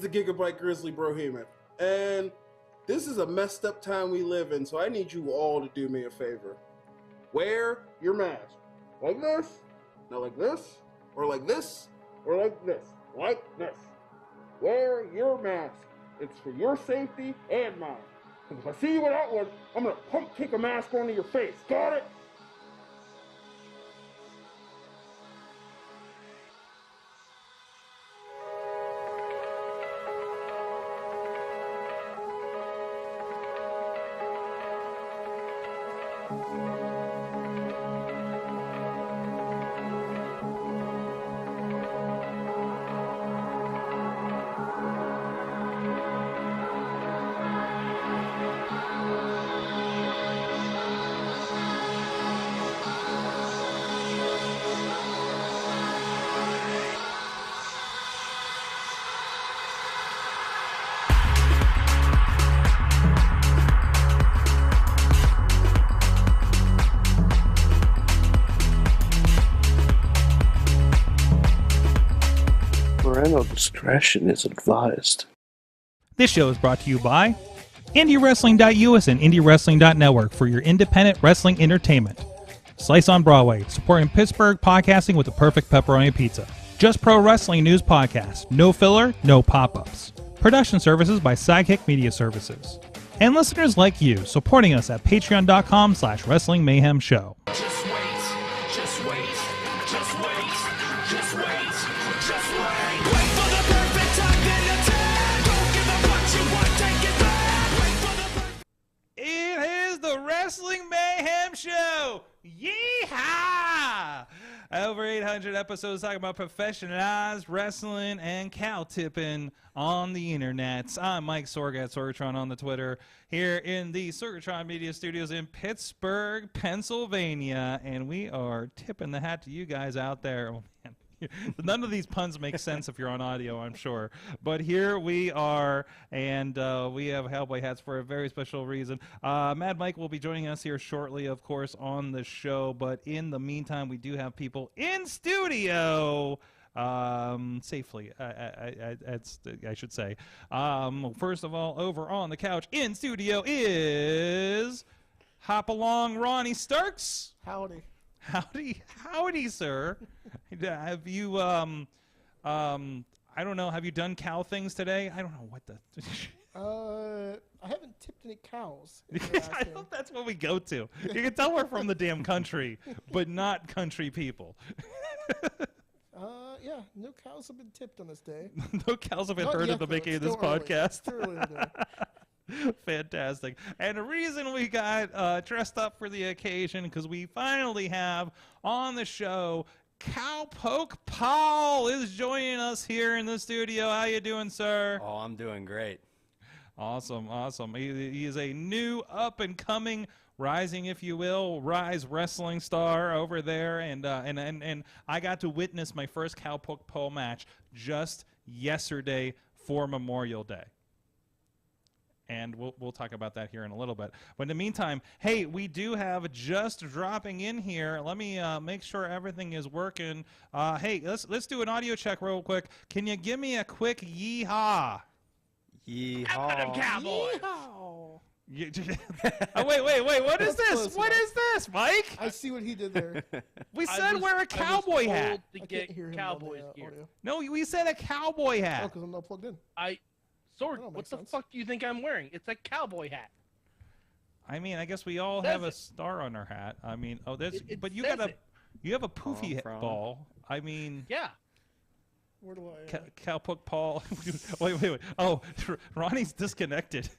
the Gigabyte Grizzly Brohemian, and this is a messed up time we live in, so I need you all to do me a favor. Wear your mask. Like this, not like this, or like this, or like this, like this. Wear your mask. It's for your safety and mine. Because if I see you without one, I'm going to pump kick a mask onto your face. Got it? Parental discretion is advised. This show is brought to you by IndyWrestling.us and IndyWrestling.network for your independent wrestling entertainment. Slice on Broadway, supporting Pittsburgh podcasting with the perfect pepperoni pizza. Just Pro Wrestling News Podcast. No filler, no pop-ups. Production services by Sidekick Media Services. And listeners like you, supporting us at patreon.com/Wrestling Mayhem Show. Wrestling Mayhem Show! Yeehaw! Over 800 episodes talking about professionalized wrestling and cow tipping on the internet. I'm Mike Sorg at Sorgatron on the Twitter here in the Sorgatron Media Studios in Pittsburgh, Pennsylvania, and we are tipping the hat to you guys out there. Oh, man. None of these puns make sense if you're on audio, I'm sure. But here we are, and we have Cowboy hats for a very special reason. Mad Mike will be joining us here shortly, of course, on the show. But in the meantime, we do have people in studio safely, I should say. First of all, over on the couch in studio is Hop Along Ronnie Starks. Howdy. Howdy, sir. Have you, I don't know, have you done cow things today? I don't know what the... I haven't tipped any cows. I know that's what we go to. You can tell we're from the damn country, but not country people. Yeah, no cows have been tipped on this day. No cows have been heard at the beginning of this podcast. It's early in the day. Fantastic. And the reason we got dressed up for the occasion, because we finally have on the show Cowpoke Paul is joining us here in the studio. How you doing, sir? Oh, I'm doing great. Awesome. He is a new up-and-coming, rising, if you will, Ryse Wrestling star over there, and I got to witness my first Cowpoke Paul match just yesterday for Memorial Day. And we'll talk about that here in a little bit. But in the meantime, hey, we do have just dropping in here. Let me make sure everything is working. Hey, let's do an audio check real quick. Can you give me a quick yeehaw? Yeehaw. Cowboy. Oh, wait. What is this? What is this, Mike? I see what he did there. We said wear a cowboy hat. To get Cowboys gear. No, we said a cowboy hat. Oh, because I'm not plugged in. Sorg, what the fuck do you think I'm wearing? It's a cowboy hat. I mean, I guess we all have a star on our hat. I mean, but you have a poofy ball. I mean, yeah. Where do I? Cowpoke Paul. wait. Oh, Ronnie's disconnected.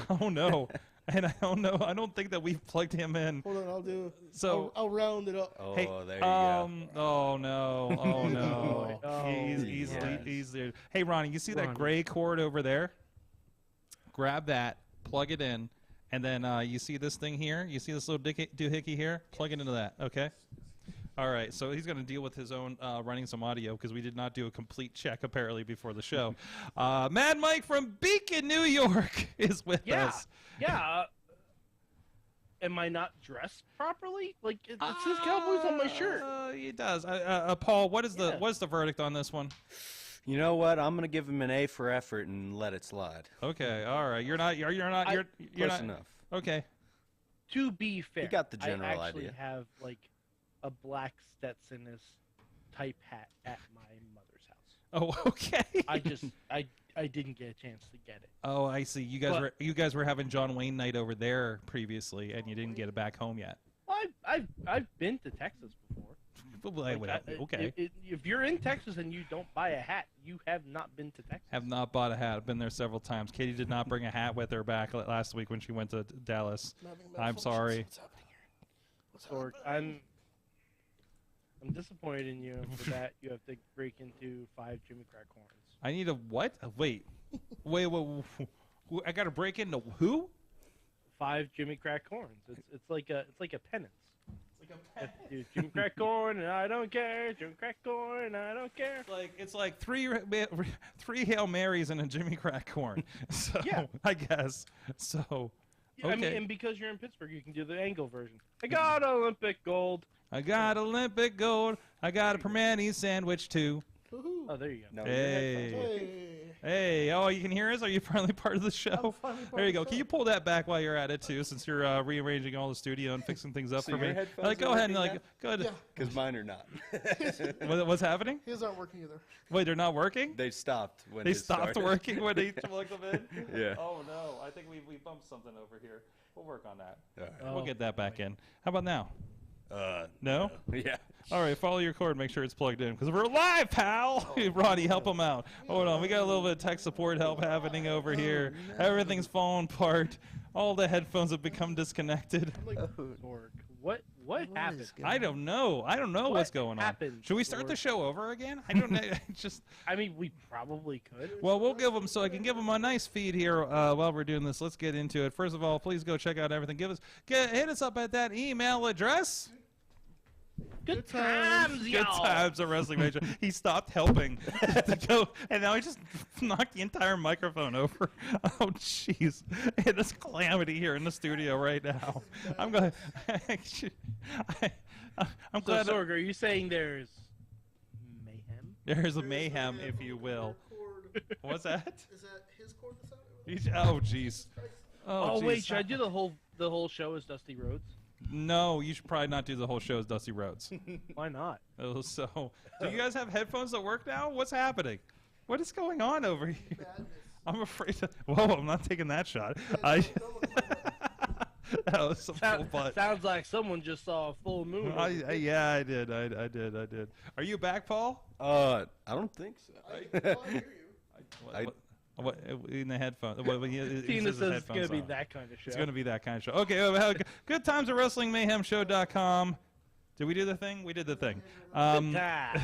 Oh no. And I don't know. I don't think that we've plugged him in. Hold on, I'll do. So I'll round it up. Oh, hey, there you go. Oh no. He's there. Hey, Ronnie, you see that gray cord over there? Grab that, plug it in, and then you see this thing here? You see this little doohickey here? Plug it into that. Okay. All right, so he's going to deal with his own running some audio because we did not do a complete check apparently before the show. Mad Mike from Beacon, New York is with us. Yeah. Am I not dressed properly? Like it says Cowboys on my shirt. It does. Paul, what is the verdict on this one? You know what? I'm gonna give him an A for effort and let it slide. Okay, all right. You're not. You're not. You're Close not. enough. Okay. To be fair, got the general I actually idea. have like a black Stetsonist type hat at my mother's house. Oh, okay. I didn't get a chance to get it. Oh, I see. You guys were having John Wayne night over there previously, and you didn't get it back home yet. Well, I've been to Texas before. Okay. If you're in Texas and you don't buy a hat, you have not been to Texas. Have not bought a hat. I've been there several times. Katie did not bring a hat with her back last week when she went to Dallas. I'm sorry. What's happening here? Sorg, I'm disappointed in you. For that, you have to break into 5 Jimmy Crack horns. I need a what? Wait. I got to break into who? 5 Jimmy Crack horns. It's like a penance. Dude, Jimmy Crack corn and I don't care. Jimmy Crack corn and I don't care. It's like three Hail Marys and a Jimmy Crack corn. So Yeah. I guess. So okay. I mean, and because you're in Pittsburgh, you can do the angle version. I got Olympic gold. I got Olympic gold. I got a Permane sandwich too. Woohoo. Oh, there you go. No, Hey. Hey. Hey, oh, you can hear us? Are you finally part of the show? finally part There you of the go. Can show. you pull that back while you're at it, too, since you're rearranging all the studio and fixing things up So for your me? headphones Like, go are ahead and, working go ahead. Yeah. Because mine are not. What's happening? His aren't working either. Wait, they're not working? They stopped when They it stopped started. working when they plugged them in? Yeah. Oh, no. I think we bumped something over here. We'll work on that. All right. We'll get that back in. How about now? No? No? Yeah. All right, follow your cord. Make sure it's plugged in because we're live, pal. Ronnie, help him out. Hold on, we got a little bit of tech support help happening over here. Everything's falling apart. All the headphones have become disconnected. Sorg, what happened? I don't know. I don't know what's going on. happened, Should we start the Sorg? show over again? I don't know. Just I mean, we probably could. well, we'll give them so I can give them a nice feed here while we're doing this. Let's get into it. First of all, please go check out everything. Hit us up at that email address. Good times, Good y'all. times at Wrestling Major. He stopped helping to go, and now he just knocked the entire microphone over. Oh, jeez. It is calamity here in the studio right now. I'm going. I'm So, glad Sorg, are you saying there's mayhem? there's a mayhem, if you will. What's that? Is that his cord that's out? Oh, jeez. Oh, jeez. wait, should I do the whole show as Dusty Rhodes? No, you should probably not do the whole show as Dusty Rhodes. Why not? Oh, so, do you guys have headphones that work now? What's happening? What is going on over here? Madness. I'm afraid to. Whoa, I'm not taking that shot. That was some full butt. Sounds like someone just saw a full moon. Yeah, I did. I did. Are you back, Paul? I don't think so. I hear you. What in the headphones? Tina says it's going to be that kind of show. It's going to be that kind of show. Okay, well, good times at WrestlingMayhemShow.com. Did we do the thing? We did the thing. Good time.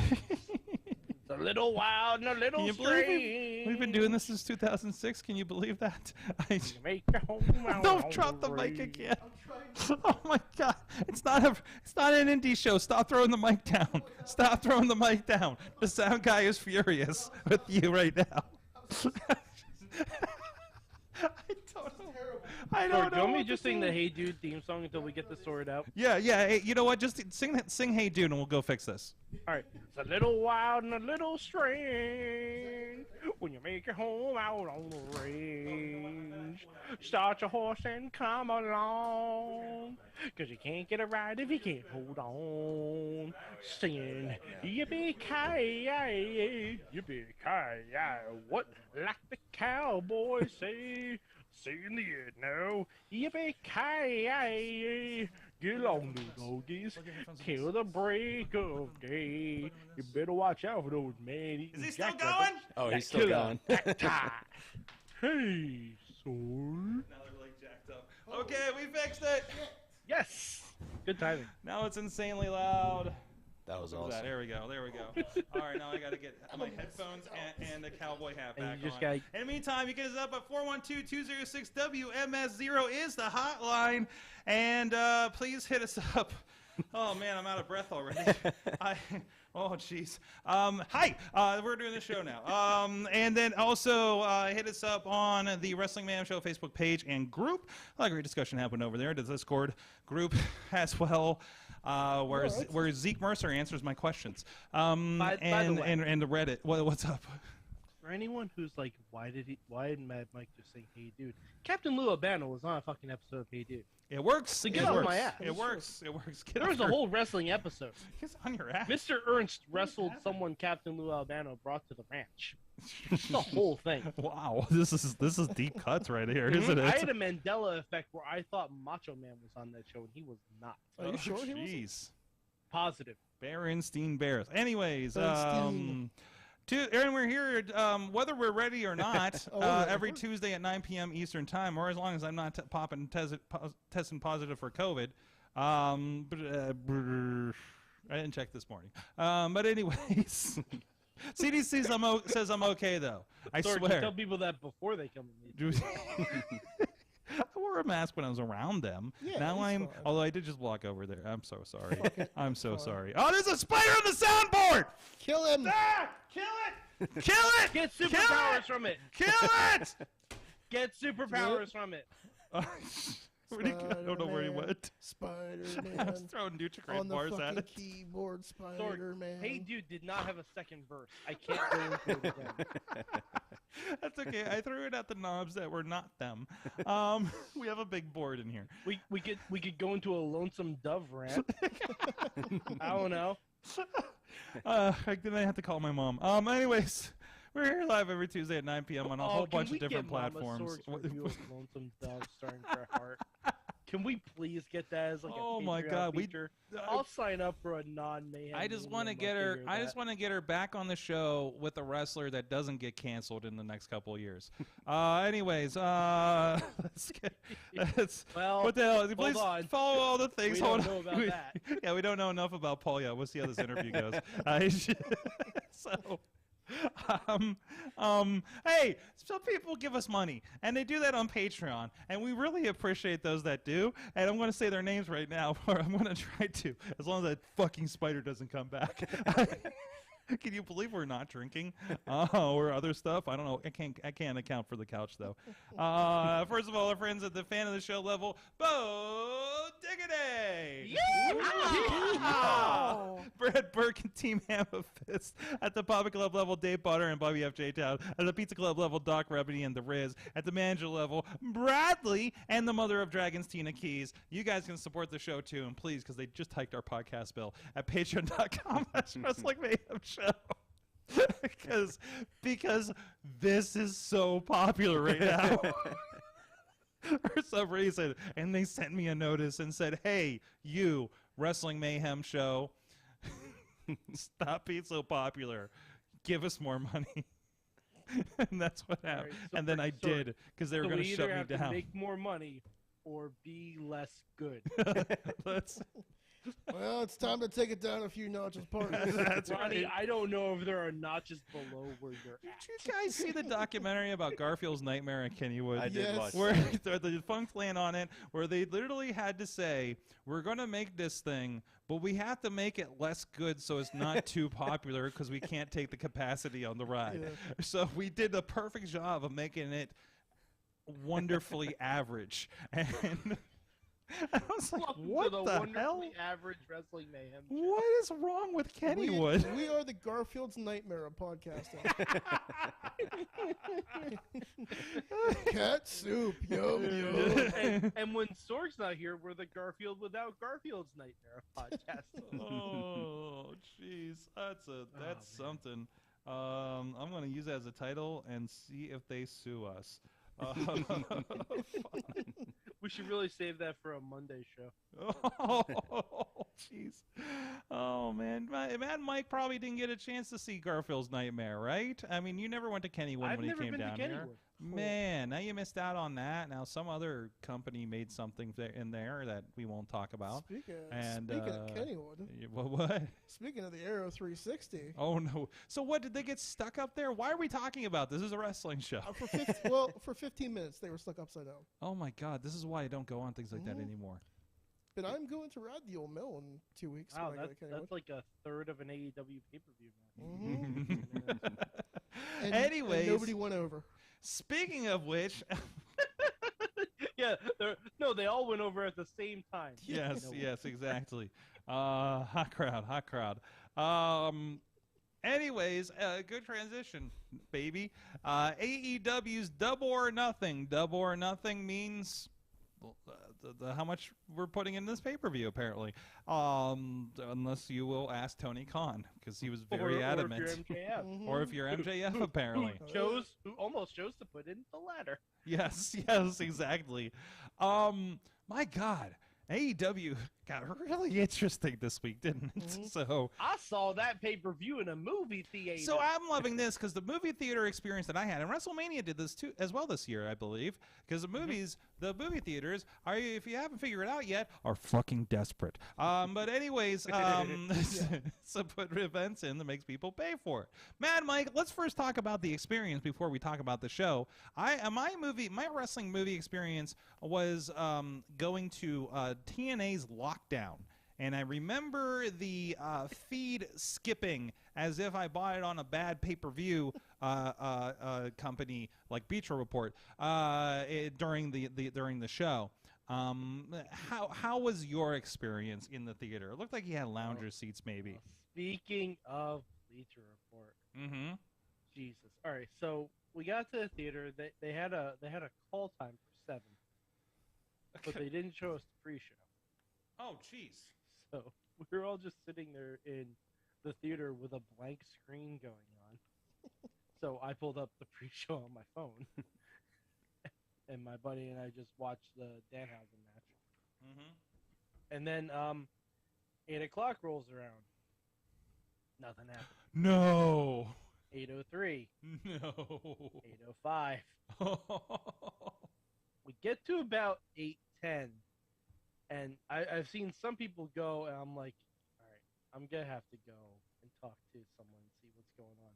It's a little wild and a little Can you believe strange. we've been doing this since 2006? Can you believe that? Make your home out Don't on drop the mic range. again. I'm trying. Oh my God! It's not an indie show. Stop throwing the mic down. Stop throwing the mic down. The sound guy is furious with you right now. I don't Sorg, know. do you want me what to just to sing do. the Hey Dude theme song until we get this sorted out? Yeah. Hey, you know what? Just sing Hey Dude, and we'll go fix this. All right. It's a little wild and a little strange when you make your home out on the range. Start your horse and come along, 'cause you can't get a ride if you can't hold on. Singing yippee-ki-yay, yippee-ki-yay, what like the cowboys say. Sing the it now, yippee-ki-yay. Get along, little doggies, till the break of day. You better watch out for those man-eating Is he still jackrabbits. going? Oh, That he's still killer going. necktie. Hey, son. Now they're like jacked up. Okay, we fixed it. Yes. Good timing. Now it's insanely loud. That was What was that? awesome. There we go. All right, now I got to get my headphones and the cowboy hat And back you just on. gotta- In the meantime, you can hit us up at 412-206-WMS0 is the hotline. And please hit us up. Oh, man, I'm out of breath already. Oh, jeez. Hi, we're doing the show now. And then also hit us up on the Wrestling Mayhem Show Facebook page and group. A lot of great discussion happened over there. The Discord group as well. where Zeke Mercer answers my questions. By the way. And the Reddit. What's up? For anyone who's like, why did Mad Mike just say "Hey Dude"? Captain Lou Albano was on a fucking episode of "Hey Dude." It works. So get it off works. my ass. It works. It works. Get There off was a your- whole wrestling episode. It's on your ass. Mr. Ernst wrestled someone Captain Lou Albano brought to the ranch. The whole thing. Wow, this is deep cuts right here, isn't it? I had a Mandela effect where I thought Macho Man was on that show and he was not. Are you sure he wasn't? Jeez. Positive. Berenstein Bears. Anyways, Berenstein. and we're here, whether we're ready or not, yeah, every of course. Tuesday at 9 p.m. Eastern Time, or as long as I'm not testing positive for COVID. I didn't check this morning. But anyways, CDC says I'm okay, though. I Sorry, swear. tell people that before they come and meet. I wore a mask when I was around them. Yeah, now that's I'm, fine. although I did just walk over there. I'm so sorry. it. I'm so Fine. sorry. Oh, there's a spider on the soundboard! Kill him! Ah! Kill it! Kill it! Get Kill superpowers it! from it. Kill it! Get superpowers from it. Where'd he go? I don't know where he Spider-Man. went. I was Spider-Man. throwing on Nutri-Grain the bars at fucking it. keyboard, Sorry. Spider-Man. Hey Dude did not have a second verse. I can't go into it again. That's okay. I threw it at the knobs that were not them. We have a big board in here. We could go into a lonesome dove rant. I don't know. Then I have to call my mom. Anyways, we're here live every Tuesday at 9 p.m. on a whole bunch of different platforms. Review of Lonesome Dove starring Bret Hart. Can we please get that as like a Oh my Patreon God, feature? I'll sign up for a non-Mayhem. I just want to get her. I just want to get her back on the show with a wrestler that doesn't get canceled in the next couple of years. Anyways, let's get. Well, what the hell? hold Please on. follow all the things. We don't Hold know on. about that. Yeah, we don't know enough about Paul yet. We'll see how this interview goes. So. Hey, some people give us money, and they do that on Patreon, and we really appreciate those that do. And I'm going to say their names right now, or I'm going to try to, as long as that fucking spider doesn't come back. Can you believe we're not drinking or other stuff? I don't know. I can't account for the couch though. First of all, our friends at the fan of the show level, Bo Diggity. Brad Burke and Team Hammer Fist at the Papa Club level, Dave Butter and Bobby F. J. Town at the Pizza Club level, Doc Remedy and the Riz at the manager level, Bradley and the Mother of Dragons, Tina Keys. You guys can support the show too, and please, because they just hiked our podcast bill at patreon.com/Wrestling Mayhem Show. because this is so popular right now. For some reason. And they sent me a notice and said, hey, you, Wrestling Mayhem Show, stop being so popular. Give us more money. And that's what happened. Right, so and then I did, because they were going to shut me have down. to make more money or be less good. Let's. Well, it's time to take it down a few notches, partners. That's Ronnie, right. I don't know if there are notches below where you're Did at. you guys see the documentary about Garfield's nightmare at Kennywood? I did Yes. watch Where that. the defunct land on it, where they literally had to say, we're going to make this thing, but we have to make it less good so it's not too popular because we can't take the capacity on the ride. Yeah. So we did the perfect job of making it wonderfully average. And I was like, Welcome what to the the wonderfully hell? average wrestling mayhem. show. What is wrong with Kennywood? We are the Garfield's nightmare of podcasting. Cat soup, yum yum. And when Sorg's not here, we're the Garfield without Garfield's nightmare of podcasting. Oh, jeez, that's man. something. I'm gonna use that as a title and see if they sue us. We should really save that for a Monday show. Oh, jeez. Oh man, Mad Mike probably didn't get a chance to see Garfield's Nightmare, right? I mean, you never went to Kennywood I've when he never came been to down here. Kennywood. Man, now you missed out on that. Now some other company made something in there that we won't talk about. Speaking And, of Kennywood, What? speaking of the Arrow 360, Oh no! So what? Did they get stuck up there? Why are we talking about this? This is a wrestling show. for 15 minutes they were stuck upside down. Oh my God! This is why I don't go on things like that Mhm. anymore. But I'm going to ride the old mill in 2 weeks. Wow, when I go to Kennywood. that's like a third of an AEW pay-per-view match. Mhm. And Anyways, nobody went over. Speaking of which, Yeah, they all went over at the same time. yes, yes, exactly. Hot crowd. Anyways, good transition, baby. AEW's Double or Nothing. Double or Nothing means how much we're putting in this pay-per-view, apparently. Unless you will ask Tony Kahn, because he was very adamant. Or if you're MJF. Or if you're MJF, apparently. Who almost chose to put in the latter. Yes, exactly. My God, AEW got really interesting this week, didn't it? Mm-hmm. So I saw that pay-per-view in a movie theater. So I'm loving this because the movie theater experience that I had, and WrestleMania did this too as well this year, I believe, because the movie theaters are, if you haven't figured it out yet, are fucking desperate. But anyways, so put events in that makes people pay for it. Mad Mike, let's first talk about the experience before we talk about the show. My wrestling movie experience was going to TNA's Lockdown. And I remember the feed skipping as if I bought it on a bad pay-per-view company like Bleacher Report during the show. How was your experience in the theater? It looked like you had lounger seats, maybe. Speaking of Bleacher Report, Jesus. All right, so we got to the theater. They had a call time for 7, but they didn't show us the pre-show. Oh, jeez. So we were all just sitting there in the theater with a blank screen going on. So I pulled up the pre-show on my phone, and my buddy and I just watched the Danhausen match. And then 8 o'clock rolls around. Nothing happened. No. 8:03. No. 8:05. We get to about 8:10. And I've seen some people go, and I'm like, all right, I'm going to have to go and talk to someone and see what's going on.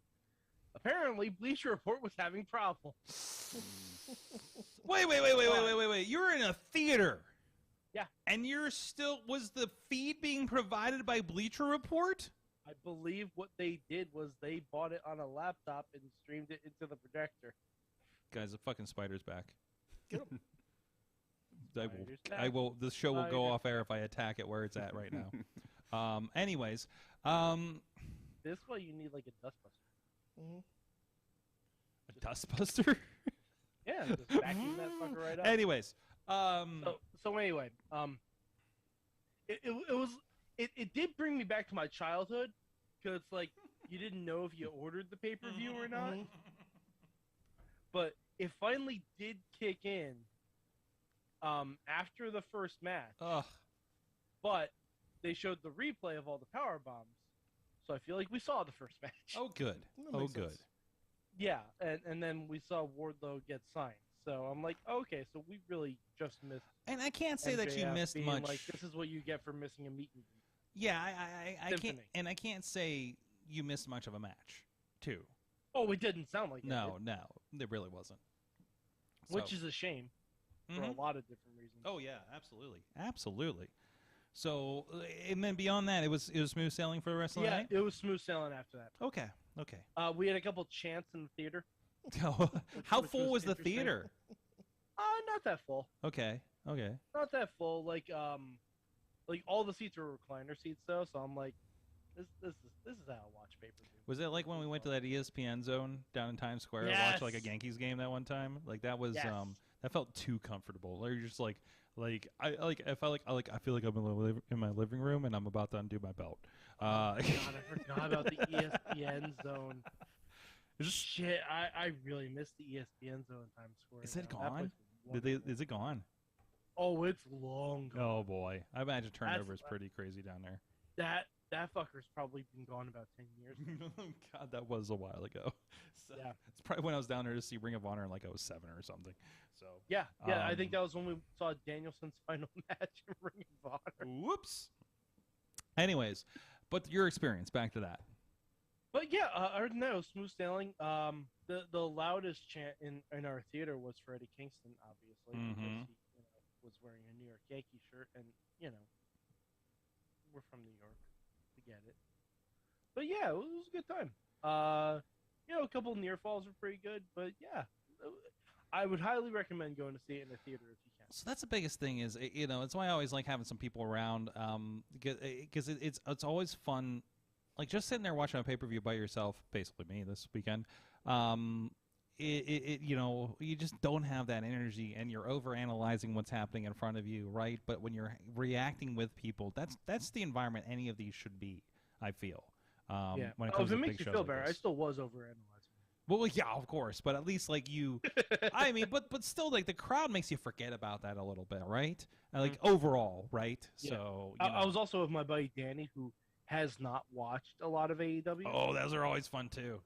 Apparently, Bleacher Report was having problems. Wait. You're in a theater. Yeah. And was the feed being provided by Bleacher Report? I believe what they did was they bought it on a laptop and streamed it into the projector. Guys, the fucking spider's back. Get 'em. I will. This show will go off air if I attack it where it's at right now. Anyways, this way you need like a dustbuster. A dustbuster. Yeah, just vacuum that fucker right up. Anyways, so anyway, it did bring me back to my childhood, because like you didn't know if you ordered the pay-per-view or not, but it finally did kick in. After the first match, but they showed the replay of all the power bombs, so I feel like we saw the first match. Oh, good. Oh, good. Yeah, and then we saw Wardlow get signed. So I'm like, okay, so we really just missed. And I can't say that you missed being much. Like, this is what you get for missing a meet and greet. Yeah, I can't, and I can't say you missed much of a match, too. Oh, it didn't sound like it. No, it really wasn't. Which is a shame. For a lot of different reasons. Oh yeah, absolutely. So, and then beyond that, it was smooth sailing for the rest of the night. Yeah, it was smooth sailing after that. Okay. We had a couple chants in the theater. How full was the theater? Not that full. Okay. Not that full. Like all the seats were recliner seats though, so I'm like, this is how I watch pay-per-view. Was it like when we went to that ESPN zone down in Times Square and watched like a Yankees game that one time? Like that was that felt too comfortable. Like you're just I feel like I'm in my living room and I'm about to undo my belt. God, I forgot about the ESPN zone. Shit, I really missed the ESPN zone in Times Square. Is it gone? Is it gone? Oh, it's long gone. Oh boy, I imagine turnover is pretty crazy down there. That fucker's probably been gone about 10 years. God, that was a while ago. So, yeah, it's probably when I was down there to see Ring of Honor in like 2007 or something. So yeah, I think that was when we saw Danielson's final match in Ring of Honor. Whoops. Anyways, but your experience, back to that. But yeah, other than that, it was smooth sailing. The loudest chant in our theater was Freddie Kingston, obviously, because he was wearing a New York Yankee shirt, and we're from New York, we get it. But yeah, it was a good time. A couple near falls were pretty good, but yeah, I would highly recommend going to see it in a theater if you can. So that's the biggest thing is, it's why I always like having some people around, because it's always fun, like just sitting there watching a pay-per-view by yourself, basically me this weekend. You just don't have that energy, and you're over-analyzing what's happening in front of you, right? But when you're reacting with people, that's the environment any of these should be, I feel. When it comes if to it big makes you shows feel like better, I this. still was over-analyzing. Well, yeah, of course, but at least like you, I mean, but still, like the crowd makes you forget about that a little bit, right? Like overall, right? Yeah. So I was also with my buddy Danny, who has not watched a lot of AEW. Oh, those are always fun too.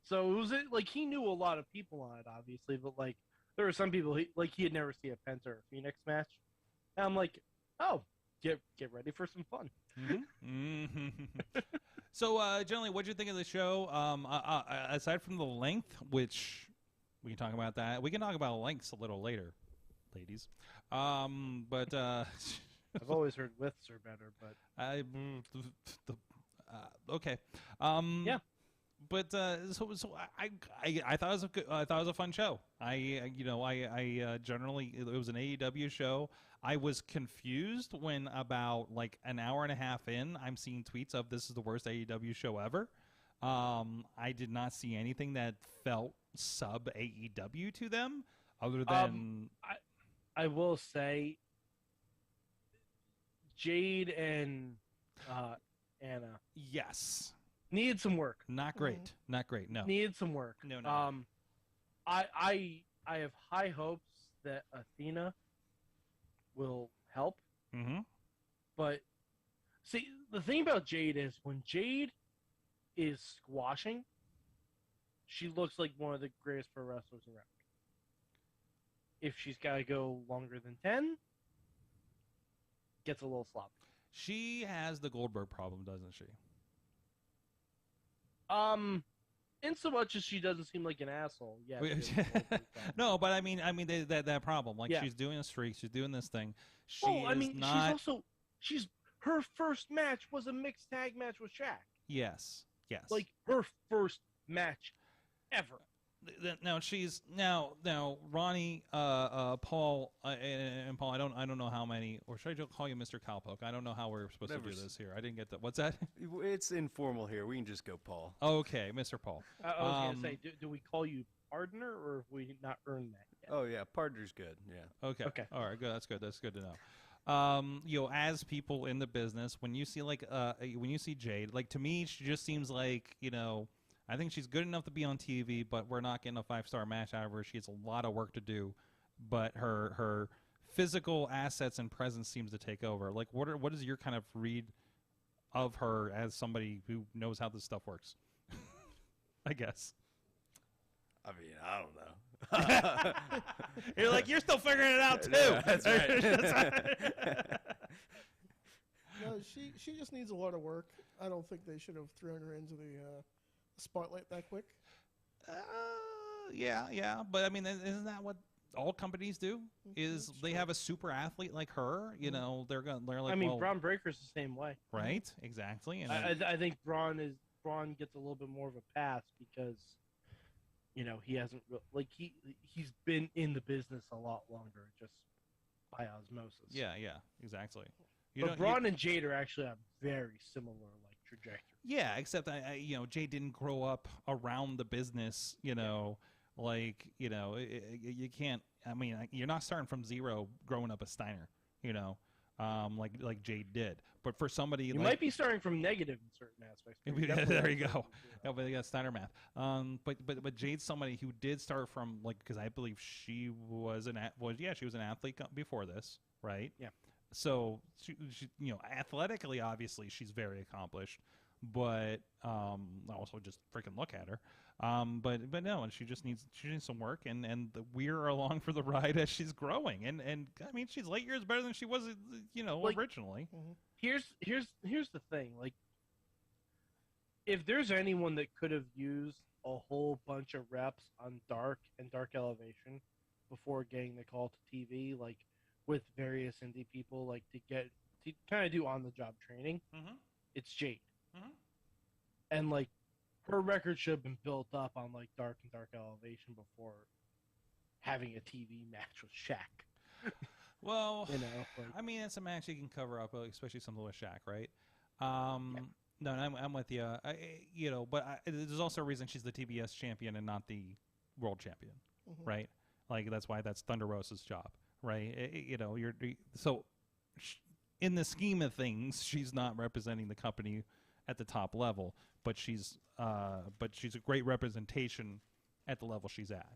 So it was like he knew a lot of people on it, obviously, but like there were some people he had never seen a Penta or Phoenix match, and I'm like, oh, get ready for some fun. So, generally, what'd you think of the show? Aside from the length, which we can talk about that. We can talk about lengths a little later, ladies. But I've always heard widths are better, but okay. Yeah. But so I thought it was I thought it was a fun show. I generally, it was an AEW show. I was confused when about like an hour and a half in, I'm seeing tweets of this is the worst AEW show ever. I did not see anything that felt sub AEW to them, other than I will say Jade and Anna yes, needed some work. not great, not great. No, Needed some work. No. I have high hopes that Athena will help. Mm-hmm. But see, the thing about Jade is when Jade is squashing, she looks like one of the greatest pro wrestlers around. If she's got to go longer than 10, gets a little sloppy. She has the Goldberg problem, doesn't she? In so much as she doesn't seem like an asshole. Yeah. No, but I mean that problem. Like Yeah. she's doing a streak, she's doing this thing. She She's also her first match was a mixed tag match with Shaq. Yes. Like her first match ever. Now she's now Ronnie, Paul, and Paul. I don't know how many, or should I just call you Mr. Cowpoke? I don't know how we're supposed to do this here. I didn't get that. What's that? It's informal here. We can just go Paul. Okay, Mr. Paul. I was gonna say, do we call you partner, or have we not earned that yet? Oh yeah, partner's good. Yeah. Okay. Okay. All right. Good. That's good. That's good to know. As people in the business, when you see when you see Jade, like to me, she just seems like I think she's good enough to be on TV, but we're not getting a 5-star match out of her. She has a lot of work to do, but her physical assets and presence seems to take over. Like, what is your kind of read of her as somebody who knows how this stuff works? I guess. I mean, I don't know. You're like, you're still figuring it out too. Yeah, that's right. No, she just needs a lot of work. I don't think they should have thrown her into the spotlight that quick. Yeah, but I mean, isn't that what all companies do? Is they have a super athlete like her? They're like. I mean, well, Braun Breaker's the same way. right? Exactly. And I think Braun gets a little bit more of a pass because he hasn't he's been in the business a lot longer, just by osmosis. yeah, exactly. But Braun and Jade are actually on very similar trajectory. Yeah, except Jay didn't grow up around the business. You can't. I mean, you're not starting from zero, growing up a Steiner. Like Jade did. But for somebody, you might be starting from negative in certain aspects. There you go. Yeah, but they got Steiner math. But Jade's somebody who did start from because I believe she was an athlete before this, right? Yeah. So she athletically, obviously, she's very accomplished, but also just freaking look at her. But no, and she needs some work, and we're along for the ride as she's growing, and I mean she's light years better than she was, originally. Here's the thing, if there's anyone that could have used a whole bunch of reps on Dark and Dark Elevation before getting the call to TV, with various indie people, to kind of do on-the-job training, it's Jade. And, her record should have been built up on, Dark and Dark Elevation before having a TV match with Shaq. Well, You know, like, I mean, it's a match you can cover up, especially something with Shaq, right? No, I'm with you. But there's also a reason she's the TBS champion and not the world champion, right? Like that's why that's Thunder Rosa's job, right? In the scheme of things, she's not representing the company at the top level, but she's a great representation at the level she's at.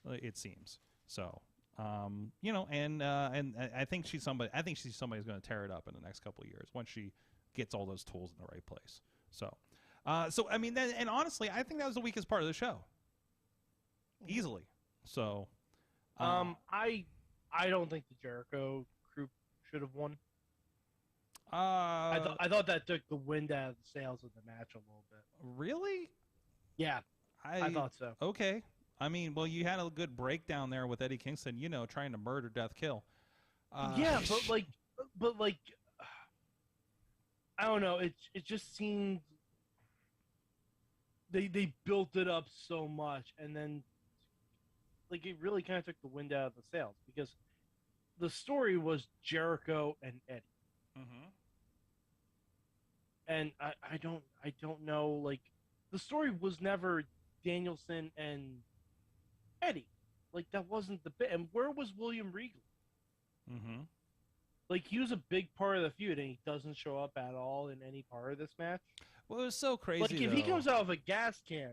It seems so. And I think she's somebody. I think she's somebody who's going to tear it up in the next couple of years once she gets all those tools in the right place. So I mean, and honestly, I think that was the weakest part of the show, easily. So, I don't think the Jericho group should have won. I thought that took the wind out of the sails of the match a little bit. Really? Yeah, I thought so. Okay. I mean, well, you had a good breakdown there with Eddie Kingston, trying to murder, death, kill. Yeah, but like, I don't know. It just seemed they built it up so much, and then like it really kind of took the wind out of the sails because the story was Jericho and Eddie. And I don't know, like, the story was never Danielson and Eddie. Like, that wasn't the bit. And where was William Regal? Like, he was a big part of the feud, and he doesn't show up at all in any part of this match. Well, it was so crazy. Like, if he comes out of a gas can,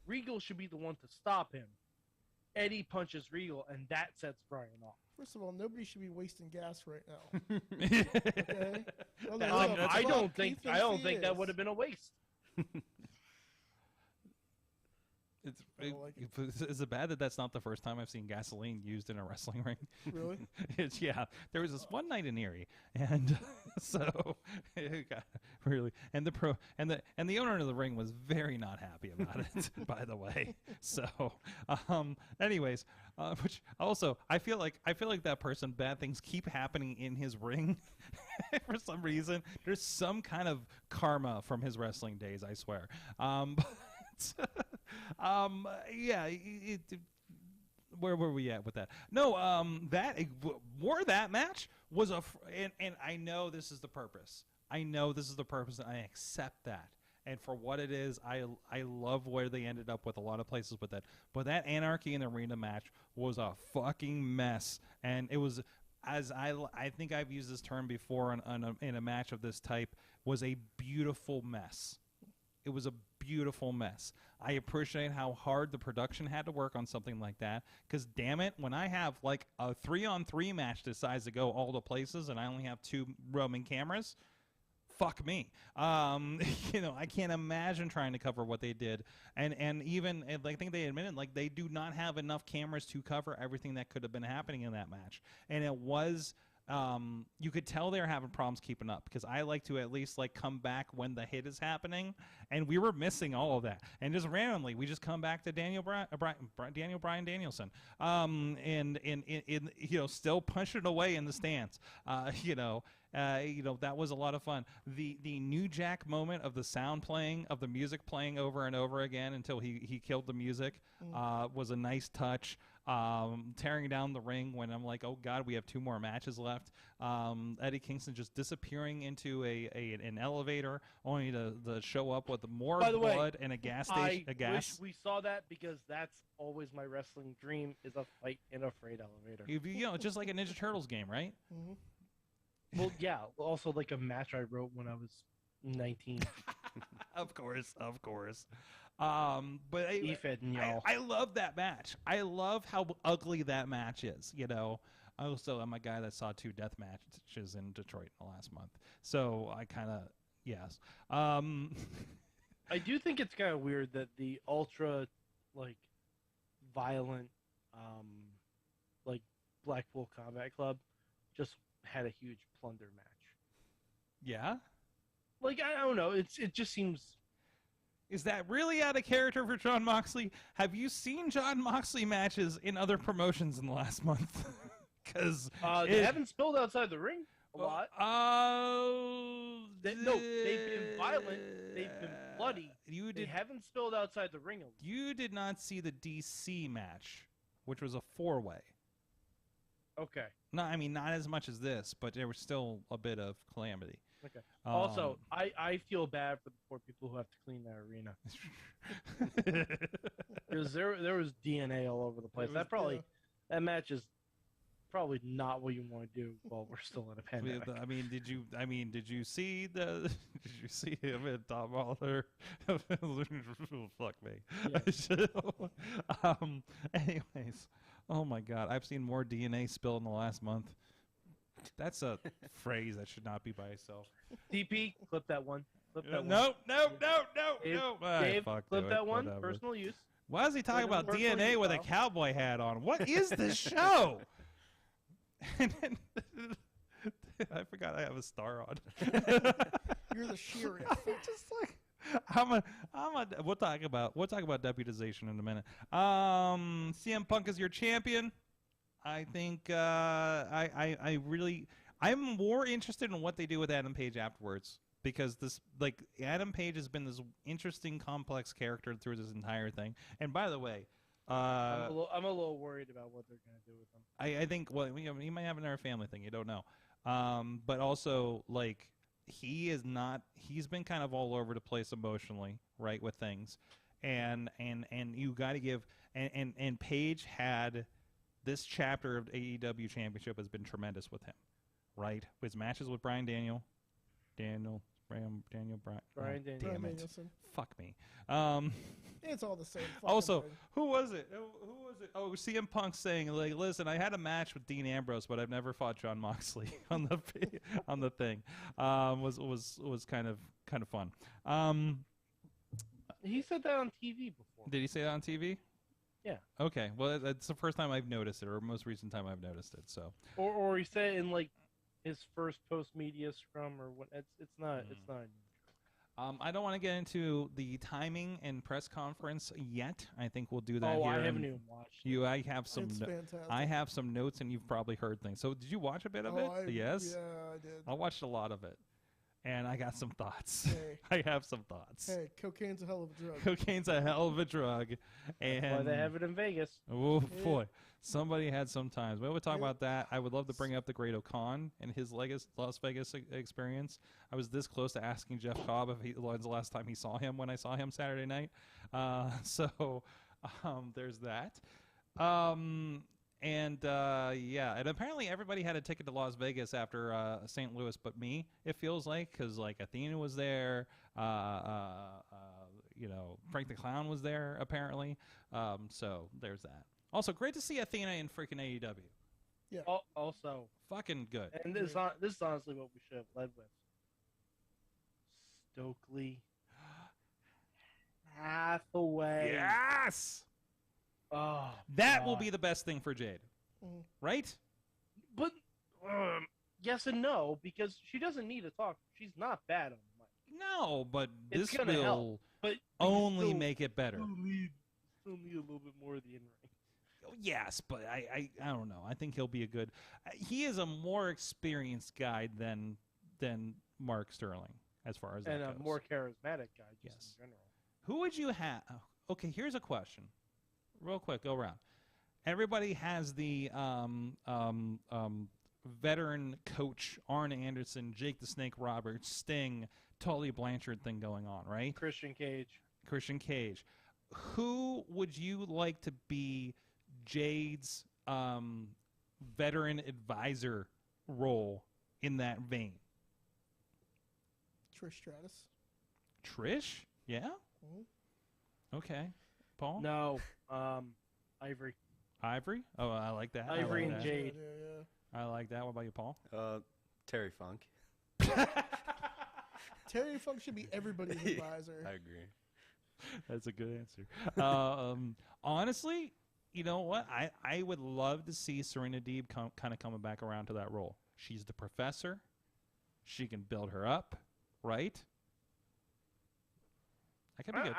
Regal should be the one to stop him. Eddie punches Regal, and that sets Bryan off. First of all, nobody should be wasting gas right now. Okay? I don't think that would have been a waste. Is it bad that that's not the first time I've seen gasoline used in a wrestling ring? Really? There was this one night in Erie, and so it got really, and the owner of the ring was very not happy about it. By the way, so anyways, which also I feel like that person, bad things keep happening in his ring for some reason. There's some kind of karma from his wrestling days, I swear. Where were we at with that? No, that match was and I know this is the purpose. And I accept that. And for what it is, I love where they ended up with a lot of places with that. But that Anarchy in the Arena match was a fucking mess, and it was, as I think I've used this term before in a match of this type, was a beautiful mess. It was a beautiful mess. I appreciate how hard the production had to work on something like that. Because damn it, when I have like a 3-on-3 match decides to go all the places and I only have 2 roaming cameras, fuck me. I can't imagine trying to cover what they did. And even I think they admitted like they do not have enough cameras to cover everything that could have been happening in that match. And it was. You could tell they were having problems keeping up because I like to at least like come back when the hit is happening, and we were missing all of that. And just randomly, we just come back to Bryan Danielson, and still punching away in the stands. That was a lot of fun. The New Jack moment of the sound playing, of the music playing over and over again until he killed the music, was a nice touch. Tearing down the ring when I'm like, oh God, we have 2 more matches left. Eddie Kingston just disappearing into an elevator, only to show up with more blood and a gas station. I wish we saw that because that's always my wrestling dream, is a fight in a freight elevator. Just like a Ninja Turtles game, right? Well, yeah. Also, like a match I wrote when I was 19. Of course. But I love that match. I love how ugly that match is. Also, I'm a guy that saw 2 death matches in Detroit in the last month, so I kind of yes. I do think it's kind of weird that the ultra violent Blackpool Combat Club just had a huge plunder match. Yeah? I don't know. It just seems... Is that really out of character for Jon Moxley? Have you seen Jon Moxley matches in other promotions in the last month? Because they haven't spilled outside the ring a lot. They've been violent. They've been bloody. They haven't spilled outside the ring a lot. You did not see the DC match which was a 4-way. Okay. No, I mean not as much as this, but there was still a bit of calamity. Okay. Also, I feel bad for the poor people who have to clean that arena. Because there was DNA all over the place. That match is probably not what you want to do while we're still in a pandemic. I mean, did you see him at Top Baller? Fuck me. Yeah. Anyways, oh my God, I've seen more DNA spill in the last month. That's a phrase that should not be by itself. DP, clip that one. No. Dave, clip that one. Whatever. Personal use. Why is he talking about Personal DNA use, with a pal. cowboy hat on? What is this show? And then, I forgot I have a star on. You're the sheriff. Just like we'll talk about deputization in a minute. CM Punk is your champion. I think I'm more interested in what they do with Adam Page afterwards, because Adam Page has been this interesting, complex character through this entire thing. And by the way, I'm a little worried about what they're going to do with him. I think he might have another family thing, you don't know. But also he's been kind of all over the place emotionally, right, with things, and you got to give and Page had. This chapter of AEW Championship has been tremendous with him, right? His matches with Brian Danielson. Danielson. Fuck me. It's all the same. Also, thing. who was it? Oh, CM Punk saying listen, I had a match with Dean Ambrose, but I've never fought John Moxley on the thing. Was kind of fun. He said that on TV before. Did he say that on TV? Yeah. Okay. Well, that's the first time I've noticed it, or most recent time I've noticed it. So. Or he said in his first post media scrum or what? It's not. It's not. I don't want to get into the timing and press conference yet. I think we'll do that. Oh, here I haven't even watched. I have some. It's fantastic. I have some notes, and you've probably heard things. So, did you watch a bit of it? Yes. Yeah, I did. I watched a lot of it, and I got some thoughts. Hey. I have some thoughts. Hey, cocaine's a hell of a drug. Cocaine's a hell of a drug, and That's why they have it in Vegas. Oh boy, somebody had some times. We would talk about that. I would love to bring up the Great O'Con and his Las Vegas experience. I was this close to asking Jeff Cobb when's the last time he saw him when I saw him Saturday night. So there's that. And apparently everybody had a ticket to Las Vegas after St. Louis, but me. It feels like, because Athena was there, Frank the Clown was there apparently. So there's that. Also, great to see Athena in freaking AEW. Yeah. Also, fucking good. And this is honestly what we should have led with. Stokely Hathaway. Yes. Oh, that will be the best thing for Jade, right? But yes and no, because she doesn't need to talk. She's not bad on the mic. No, but It's this gonna will help, but only make it better. Still need a little bit more of the in-ring. Yes, but I don't know. I think he'll be a good. He is a more experienced guy than Mark Sterling, as far as that and a goes. more charismatic guy, just Yes. in general. Who would you have? Okay, here's a question. Real quick, go around. Everybody has the veteran coach Arn Anderson, Jake the Snake Roberts, Sting, Tully Blanchard thing going on, right? Christian Cage. Who would you like to be Jade's veteran advisor role in that vein? Trish Stratus. Trish? Yeah? Okay. Paul? No, Ivory. Ivory? Oh, I like that. Ivory I like and that. Jade. Yeah. I like that. What about you, Paul? Terry Funk. Terry Funk should be everybody's advisor. I agree. That's a good answer. Honestly, you know what? I would love to see Serena Deeb kind of coming back around to that role. She's the professor. She can build her up, right? I could be good.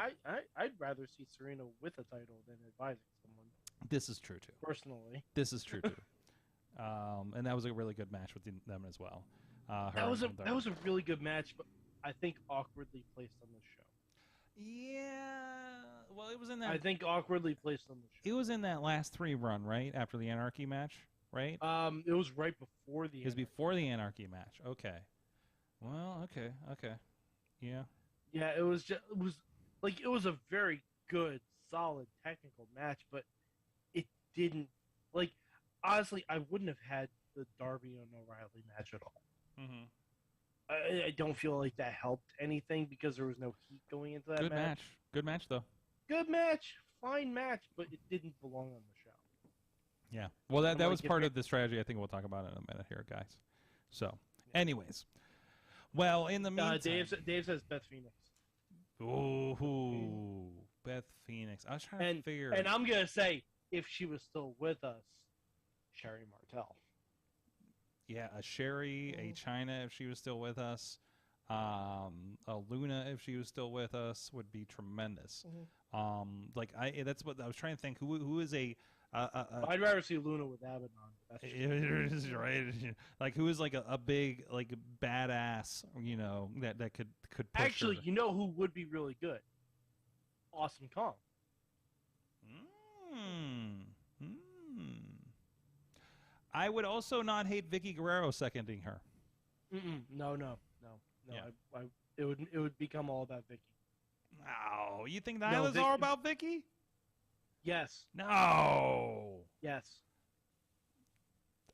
I'd rather see Serena with a title than advising someone. This is true, too. Personally. This is true, too. And that was a really good match with them as well. That was a really good match, but I think awkwardly placed on the show. Yeah. Well, it was in that. I think awkwardly placed on the show. It was in that last 3 run, right after the Anarchy match, right? It was right before the. It was before the Anarchy match. Okay. Well, okay. Yeah. Yeah, it was a very good, solid technical match, but it didn't honestly. I wouldn't have had the Darby and O'Reilly match at all. Mm-hmm. I don't feel like that helped anything because there was no heat going into that Good match. Good match, though. Good match, fine match, but it didn't belong on the show. Yeah. Well, that I'm was like, part of the strategy. I think we'll talk about it in a minute here, guys. So, anyways. Well, in the meantime... Dave says Beth Phoenix. Ooh, Beth Phoenix. I was trying to figure... And I'm going to say, if she was still with us, Sherry Martel. Yeah, a Sherry, a Chyna, if she was still with us. A Luna, if she was still with us, would be tremendous. That's what I was trying to think. Who is a... I'd rather see Luna with Abaddon. It is right. Like who is like a big badass, that could push Actually, her. you know who would be really good? Awesome Kong. I would also not hate Vicky Guerrero seconding her. No. Yeah. It would become all about Vicky. No, you think Nyla's all about Vicky? Yes. No. Yes.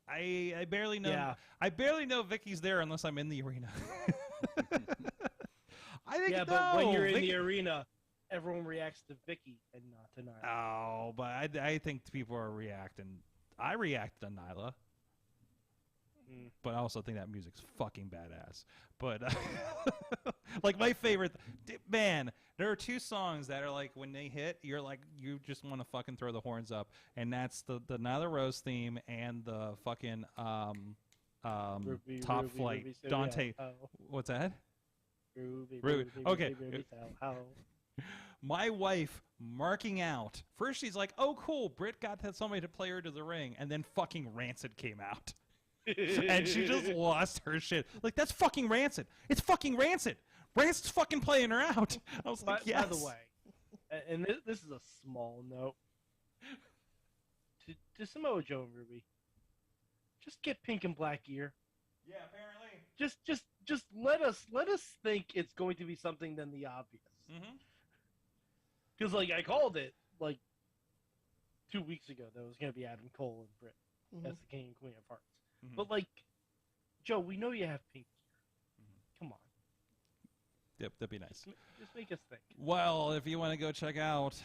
I barely know. Yeah. I barely know Vicky's there unless I'm in the arena. I think yeah, but when you're in the arena, everyone reacts to Vicky and not to Nyla. Oh, but I think people are reacting. I react to Nyla. But I also think that music's fucking badass. But like my favorite, man, there are 2 songs that are like when they hit, you're like you just want to fucking throw the horns up, and that's the Nyla Rose theme and the fucking Top Flight Ruby, Dante. What's that? Ruby. Okay. Ruby, my wife marking out. First she's like, "Oh, cool, Britt got somebody to play her to the ring," and then fucking Rancid came out. And she just lost her shit. Like, that's fucking Rancid. It's fucking Rancid. Rancid's fucking playing her out. I was like, yes. By the way, and this is a small note to Samoa Joe and Ruby. Just get pink and black gear. Yeah, apparently. Just let us think it's going to be something than the obvious. Because I called it 2 weeks ago that it was going to be Adam Cole and Britt as the King and Queen of Hearts. But Joe, we know you have pink gear. Come on. Yep, that'd be nice. Just make us think. Well, if you want to go check out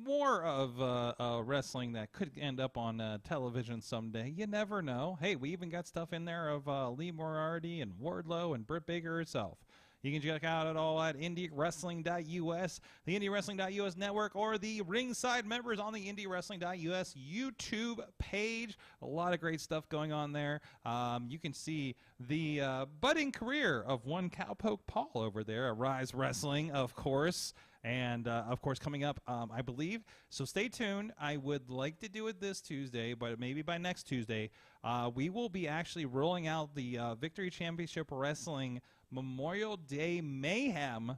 more of wrestling that could end up on television someday, you never know. Hey, we even got stuff in there of Lee Moriarty and Wardlow and Britt Baker herself. You can check out it all at IndyWrestling.us, the IndyWrestling.us network, or the ringside members on the IndyWrestling.us YouTube page. A lot of great stuff going on there. You can see the budding career of one Cowpoke Paul over there at Ryse Wrestling, of course. And, of course, coming up, I believe. So stay tuned. I would like to do it this Tuesday, but maybe by next Tuesday, we will be actually rolling out the Victory Championship Wrestling Memorial Day Mayhem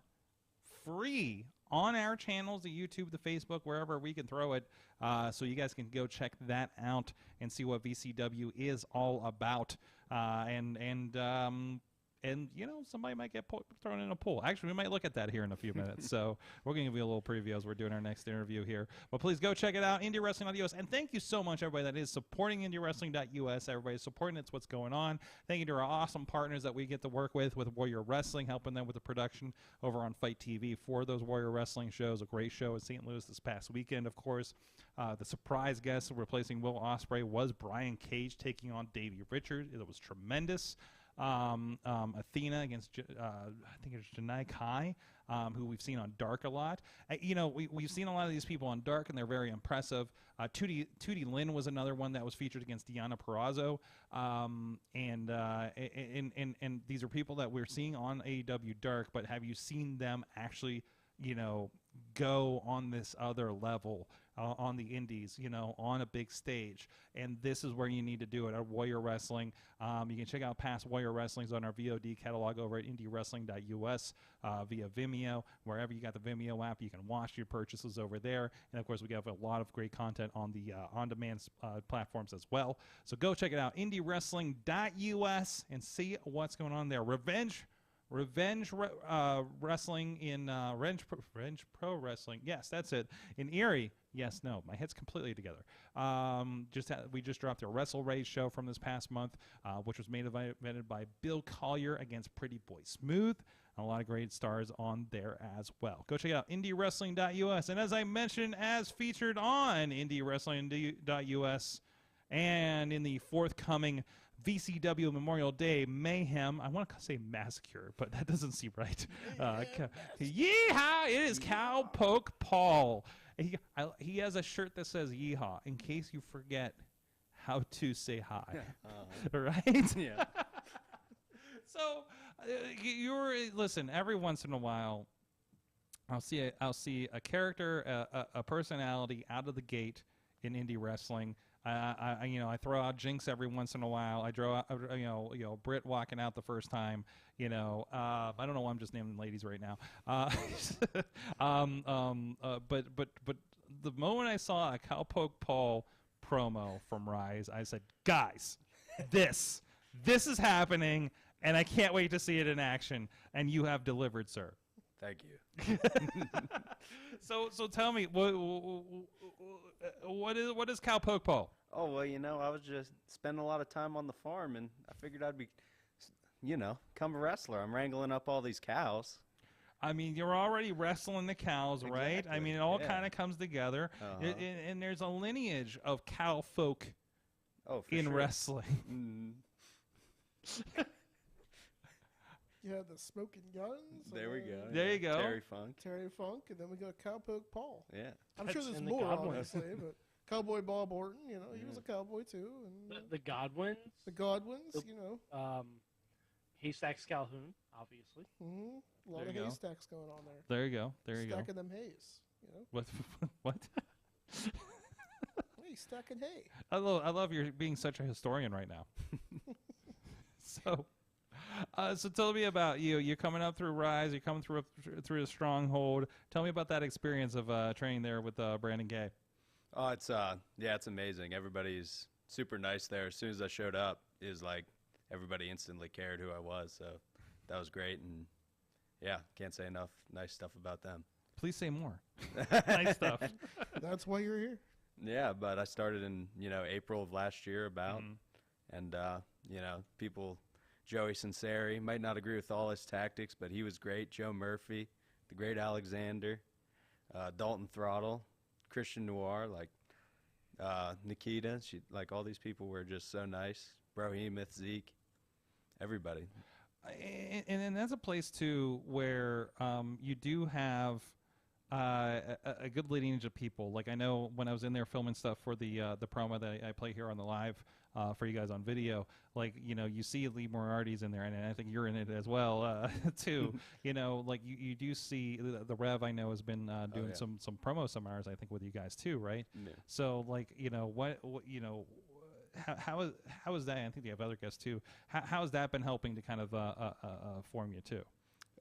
free on our channels, the YouTube, the Facebook, wherever we can throw it. So you guys can go check that out and see what VCW is all about. And somebody might get thrown in a pool. Actually, we might look at that here in a few minutes. So we're going to give you a little preview as we're doing our next interview here. But please go check it out, IndyWrestling.us. And thank you so much, everybody that is supporting IndyWrestling.us. Everybody supporting it's what's going on. Thank you to our awesome partners that we get to work with Warrior Wrestling, helping them with the production over on Fight TV for those Warrior Wrestling shows. A great show in St. Louis this past weekend, of course. The surprise guest replacing Will Ospreay was Brian Cage taking on Davey Richards. It was tremendous. Athena against, I think it's Janai Kai, who we've seen on Dark a lot. We've seen a lot of these people on Dark, and they're very impressive. Tootie Lynn was another one that was featured against Deonna Purrazzo. And these are people that we're seeing on AEW Dark, but have you seen them actually, go on this other level on the indies, on a big stage. And this is where you need to do it at Warrior Wrestling. You can check out past Warrior Wrestlings on our VOD catalog over at IndyWrestling.us via Vimeo. Wherever you got the Vimeo app, you can watch your purchases over there. And, of course, we have a lot of great content on the on-demand platforms as well. So go check it out, IndyWrestling.us, and see what's going on there. Revenge Wrestling in Revenge Pro Wrestling. Yes, that's it. In Erie. Yes, no, my head's completely together. We just dropped a Wrestle Rage show from this past month, which was evented by Bill Collier against Pretty Boy Smooth. A lot of great stars on there as well. Go check it out, IndyWrestling.us. And as I mentioned, as featured on IndyWrestling.us and in the forthcoming VCW Memorial Day Mayhem. I want to say massacre, but that doesn't seem right. Yeehaw! It is Cowpoke Paul. He has a shirt that says yeehaw, in case you forget how to say hi. Right? Yeah. So, listen, every once in a while, I'll see a character, a personality out of the gate in indie wrestling. I throw out Jinx every once in a while. I draw out, Britt walking out the first time. I don't know why I'm just naming ladies right now. But the moment I saw a Cowpoke Paul promo from Ryse, I said, guys, this is happening, and I can't wait to see it in action. And you have delivered, sir. Thank you. So tell me, what is Cowpoke Paul? Oh, well, I was just spending a lot of time on the farm, and I figured I'd be, become a wrestler. I'm wrangling up all these cows. I mean, you're already wrestling the cows, right? Exactly. I mean, it all kind of comes together. Uh-huh. And there's a lineage of cow folk in sure. wrestling. You have the Smoking Guns. There we go. There you go. Terry Funk. Terry Funk, and then we got Cowpoke Paul. Yeah. I'm sure there's and the more, Godwins. obviously, but Cowboy Bob Orton, he was a cowboy too, and The Godwins. the Godwins, Haystacks Calhoun, obviously. A lot There of you go. haystacks going on there. There you go. There you go. Stacking them hays, What? Hey, stacking hay. I love your being such a historian right now. So tell me about you. You're coming up through Ryse. You're coming through the Stronghold. Tell me about that experience of training there with Brandon Gay. Oh, it's amazing. Everybody's super nice there. As soon as I showed up, it was like everybody instantly cared who I was. So that was great. And yeah, can't say enough nice stuff about them. Please say more. Nice stuff. That's why you're here. Yeah, but I started in, April of last year about. And, people, Joey Sinceri, might not agree with all his tactics, but he was great. Joe Murphy, the great Alexander, Dalton Throttle, Christian Noir, Nikita. All these people were just so nice. Brohemoth, Zeke, everybody. And that's a place, too, where you do have a good lineage of people. Like, I know when I was in there filming stuff for the promo that I play here on the live for you guys on video, you see Lee Moriarty's in there, and I think you're in it as well, too. You do see the Rev, I know, has been doing some promo seminars, I think, with you guys, too, right? Yeah. So, how is that? I think you have other guests, too. How has that been helping to kind of form you, too?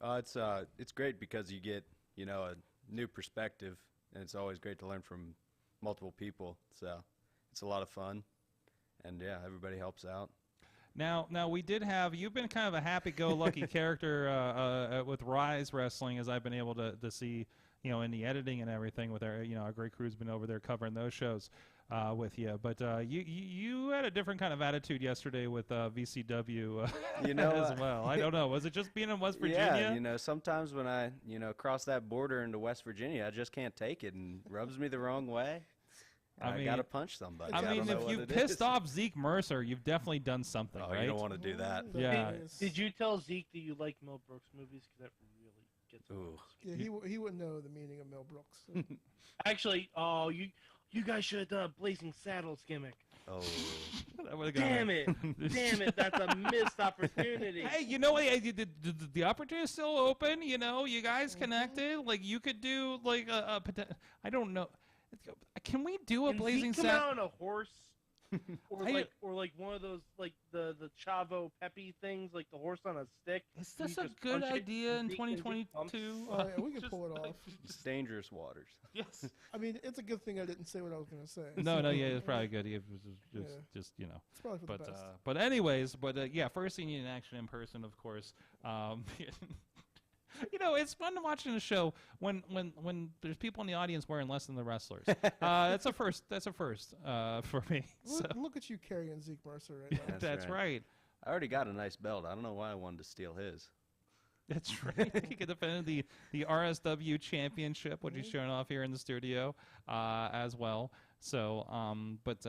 It's great because you get, a new perspective, and it's always great to learn from multiple people. So it's a lot of fun, and yeah, everybody helps out. Now we did have, you've been kind of a happy-go-lucky character with Ryse Wrestling, as I've been able to see, in the editing and everything with our, our great crew's been over there covering those shows with you. But you had a different kind of attitude yesterday with VCW as well. I don't know. Was it just being in West Virginia? Yeah, sometimes when I, cross that border into West Virginia, I just can't take it and rubs me the wrong way. I got to punch somebody. I mean, if you pissed off Zeke Mercer, you've definitely done something, right? You don't want to do that. Yeah. Did you tell Zeke that you like Mel Brooks movies? Because that really gets Yeah, he wouldn't know the meaning of Mel Brooks. So. Actually, you guys should have done a Blazing Saddles gimmick. Oh. Damn it. That's a missed opportunity. Hey, you know what? The opportunity is still open. You guys connected. Like, you could do, I don't know. Can we do a Can Blazing Zeke come Saddles? out on a horse? or like one of those like the Chavo Pepe things, like the horse on a stick. Is You this a just good punch it, idea in and Zeke- and Zeke 2022? Oh, yeah, we can pull it off. It's dangerous waters. Yes. I mean, it's a good thing I didn't say what I was going to say. No, yeah, it's probably good. It was just It's probably for But the best. but anyways, yeah, first seeing you in action in person, of course. It's fun watching a show when there's people in the audience wearing less than the wrestlers. That's a first. That's a first for me. So. Look at you carrying Zeke Mercer right now. That's right. I already got a nice belt. I don't know why I wanted to steal his. That's right. He could defend the RSW Championship, which he's showing off here in the studio as well. So, but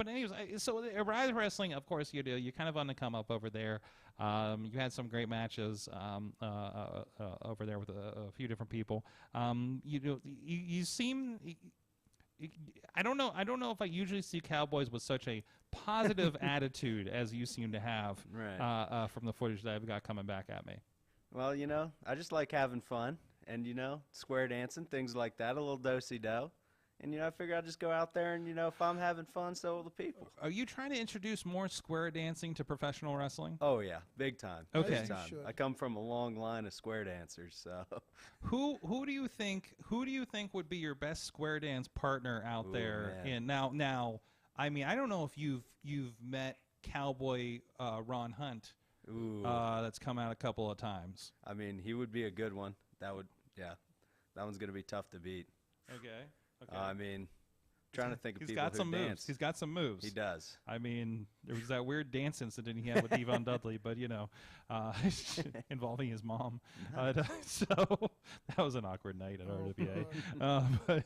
anyways, so Ryse Wrestling, of course, you kind of on the come up over there. You had some great matches over there with a few different people. You seem. I don't know if I usually see Cowboys with such a positive attitude as you seem to have from the footage that I've got coming back at me. Well, I just like having fun and, square dancing, things like that, a little do-si-do. And, I figure I'll just go out there and, if I'm having fun, so will the people. Are you trying to introduce more square dancing to professional wrestling? Oh, yeah, big time. Okay. Big time. I come from a long line of square dancers, so. Who do you think would be your best square dance partner out there? Man. And now, I mean, I don't know if you've met Cowboy Ron Hunt. Ooh. That's come out a couple of times. I mean, he would be a good one. That one's going to be tough to beat. Okay. I mean, trying to think of He's people got who some dance. moves. He's got some moves. He does. I mean, there was that weird dance incident he had with Yvonne Dudley, but involving his mom. So that was an awkward night at RWA.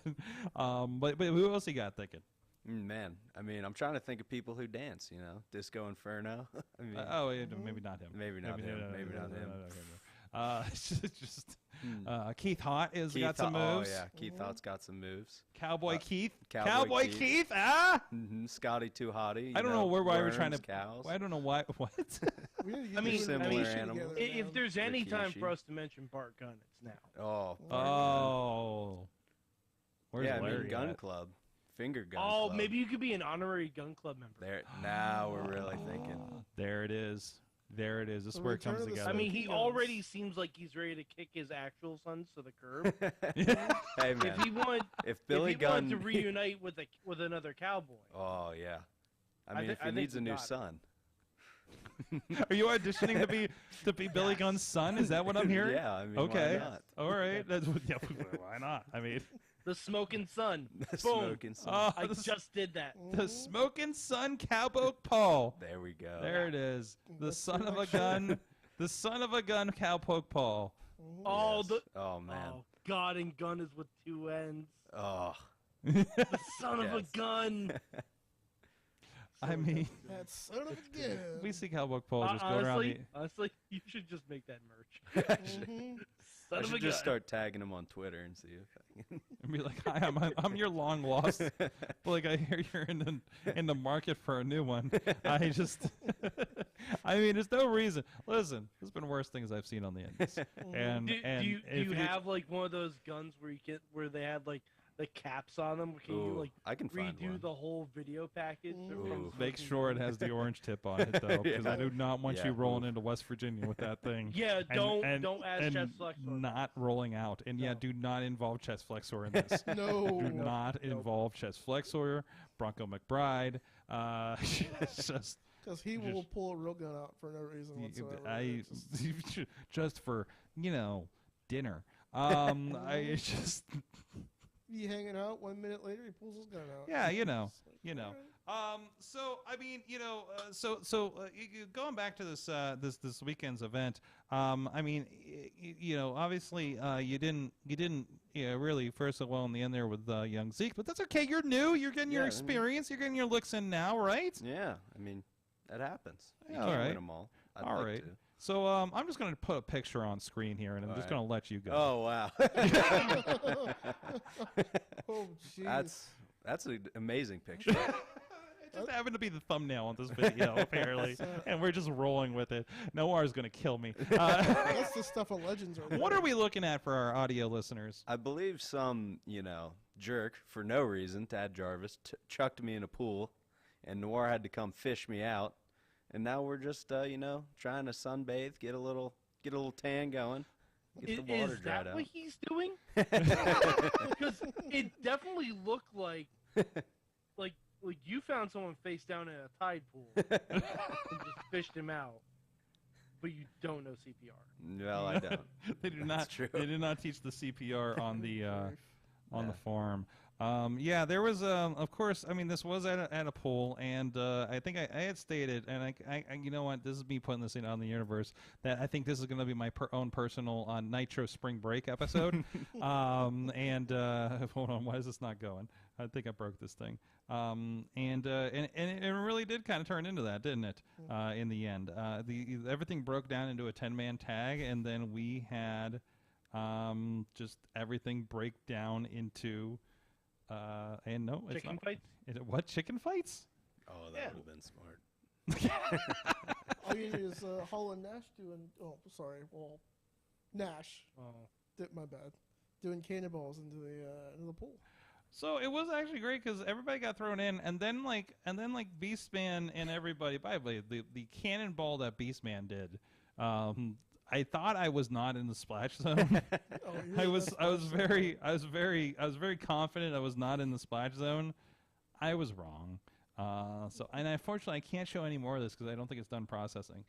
But who else you got thinking? Man, I mean, I'm trying to think of people who dance. Disco Inferno. I mean, Maybe not him. Maybe not him. Maybe not him. Keith Hott has got some Oh moves. yeah, Keith Hott's got some moves. Cowboy Keith. Cowboy Keith. Keith. Ah! Scotty Too Hottie. I don't know why we're worms, trying to. cows. I don't know why. What? I mean, similar animals. If there's any time Rikishi. for us to mention Bart Gunn, it's now. Oh. Oh. Where's Yeah, I Larry mean, Gun at? Club, Finger Gun Oh, Club. maybe you could be an honorary Gun Club member. There. Now we're really thinking. There it is. There it is. This is The where it comes return of the together. I mean, he Guns. already seems like he's ready to kick his actual sons to the curb. Hey man, If he wanted, if Billy if he wanted Gunn to reunite with another cowboy. Oh yeah. I I mean, thi- if I he think needs a we new got it. son. Are you auditioning to be Billy Gunn's son? Is that what I'm hearing? Yeah, I mean, Okay. why not? All right. Why not? I mean, The Smoking Sun. The Boom. Smoking Sun. I the, just did that. the Smoking Sun Cowpoke Paul. There we go. There it is. The That's son pretty of a much gun. The son of a gun Cowpoke Paul. Oh, Yes. the Oh man. oh, God and gun is with two ends. Oh. The son of a Yes. gun. I mean, That son of a gun. we see Cowpoke Paul just go around honestly, you should just make that merch. I Son of a should just gun. start tagging him on Twitter and see if I can. and be like, "Hi, I'm your long lost. Like I hear you're in the market for a new one. I just, I mean, there's no reason. Listen, there's been worse things I've seen on the Indies. And Do you if have like one of those guns where they had like the caps on them? Can you Ooh, like I can find redo one. the whole video package? from Ooh. Make Smoking sure it Gun? has the orange tip on it though, because I do not want Yeah, you rolling oof. into West Virginia with that thing. Yeah, don't and ask and chest flex. not rolling out. And yeah, No. do not involve chest flexor in this. No. Do not involve chest flexor. Bronco McBride. It's just. Because he will pull a real gun out for no reason whatsoever. Just for dinner. I just You hanging out, 1 minute later he pulls his gun out. yeah, It's like, alright. So I mean, going back to this weekend's event. I mean, obviously you didn't really fare so well in the end there with young Zeke, but that's okay. You're new. You're getting your Yeah, I mean- experience. You're getting your looks in now, right? Yeah, I mean, that happens. You Yeah, can't alright. win them all. I'd All like right. to. So I'm just going to put a picture on screen here, and I'm just Alright. going to let you go. Oh wow. Oh, jeez. That's an amazing picture. It just happened to be the thumbnail on this video, apparently, and we're just rolling with it. Noir's going to kill me. That's the stuff of legends are. What are we looking at for our audio listeners? I believe some, jerk, for no reason, Tad Jarvis, chucked me in a pool, and Noir had to come fish me out. And now we're just, trying to sunbathe, get a little tan going, get the water Is dried that out. what he's doing? Because it definitely looked like you found someone face down in a tide pool and just fished him out, but you don't know CPR. Well, I don't. They do That's not. true. They did not teach the CPR on the Grief. the farm. Yeah, there was, of course, I mean, this was at a pool, and I think I had stated, and I you know what, this is me putting this in on the universe, that I think this is going to be my own personal Nitro Spring Break episode. And hold on, why is this not going? I think I broke this thing. And it really did kind of turn into that, didn't it? In the end, everything broke down into a 10-man tag, and then we had just everything break down into. And no, it's Chicken not. fights? What, chicken fights? Oh, that would have been smart. All you need is Hall and Nash doing. Oh, sorry. Well, Nash. My bad. Doing cannonballs into the pool. So it was actually great because everybody got thrown in, and then like Beastman and everybody. By the way, the cannonball that Beastman did. I thought I was not in the splash zone. I was very confident I was not in the splash zone. I was wrong. And unfortunately, I can't show any more of this because I don't think it's done processing.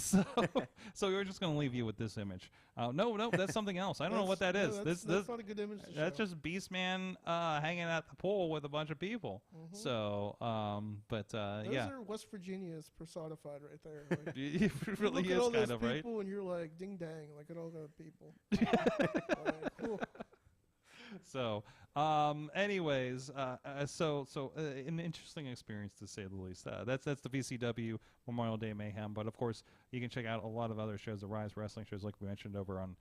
So we're just going to leave you with this image. No, that's something else. I don't know what that is. That's not a good image to That's show. just Beastman hanging at the pool with a bunch of people. So, Those yeah. are West Virginia's personified right there. Like, It really look at is all kind those of, right? people, and you're like, ding dang, like at all those people. Like, cool. So, anyways, an interesting experience to say the least. That's the VCW Memorial Day Mayhem, but of course you can check out a lot of other shows, the Ryse Wrestling shows, like we mentioned over on,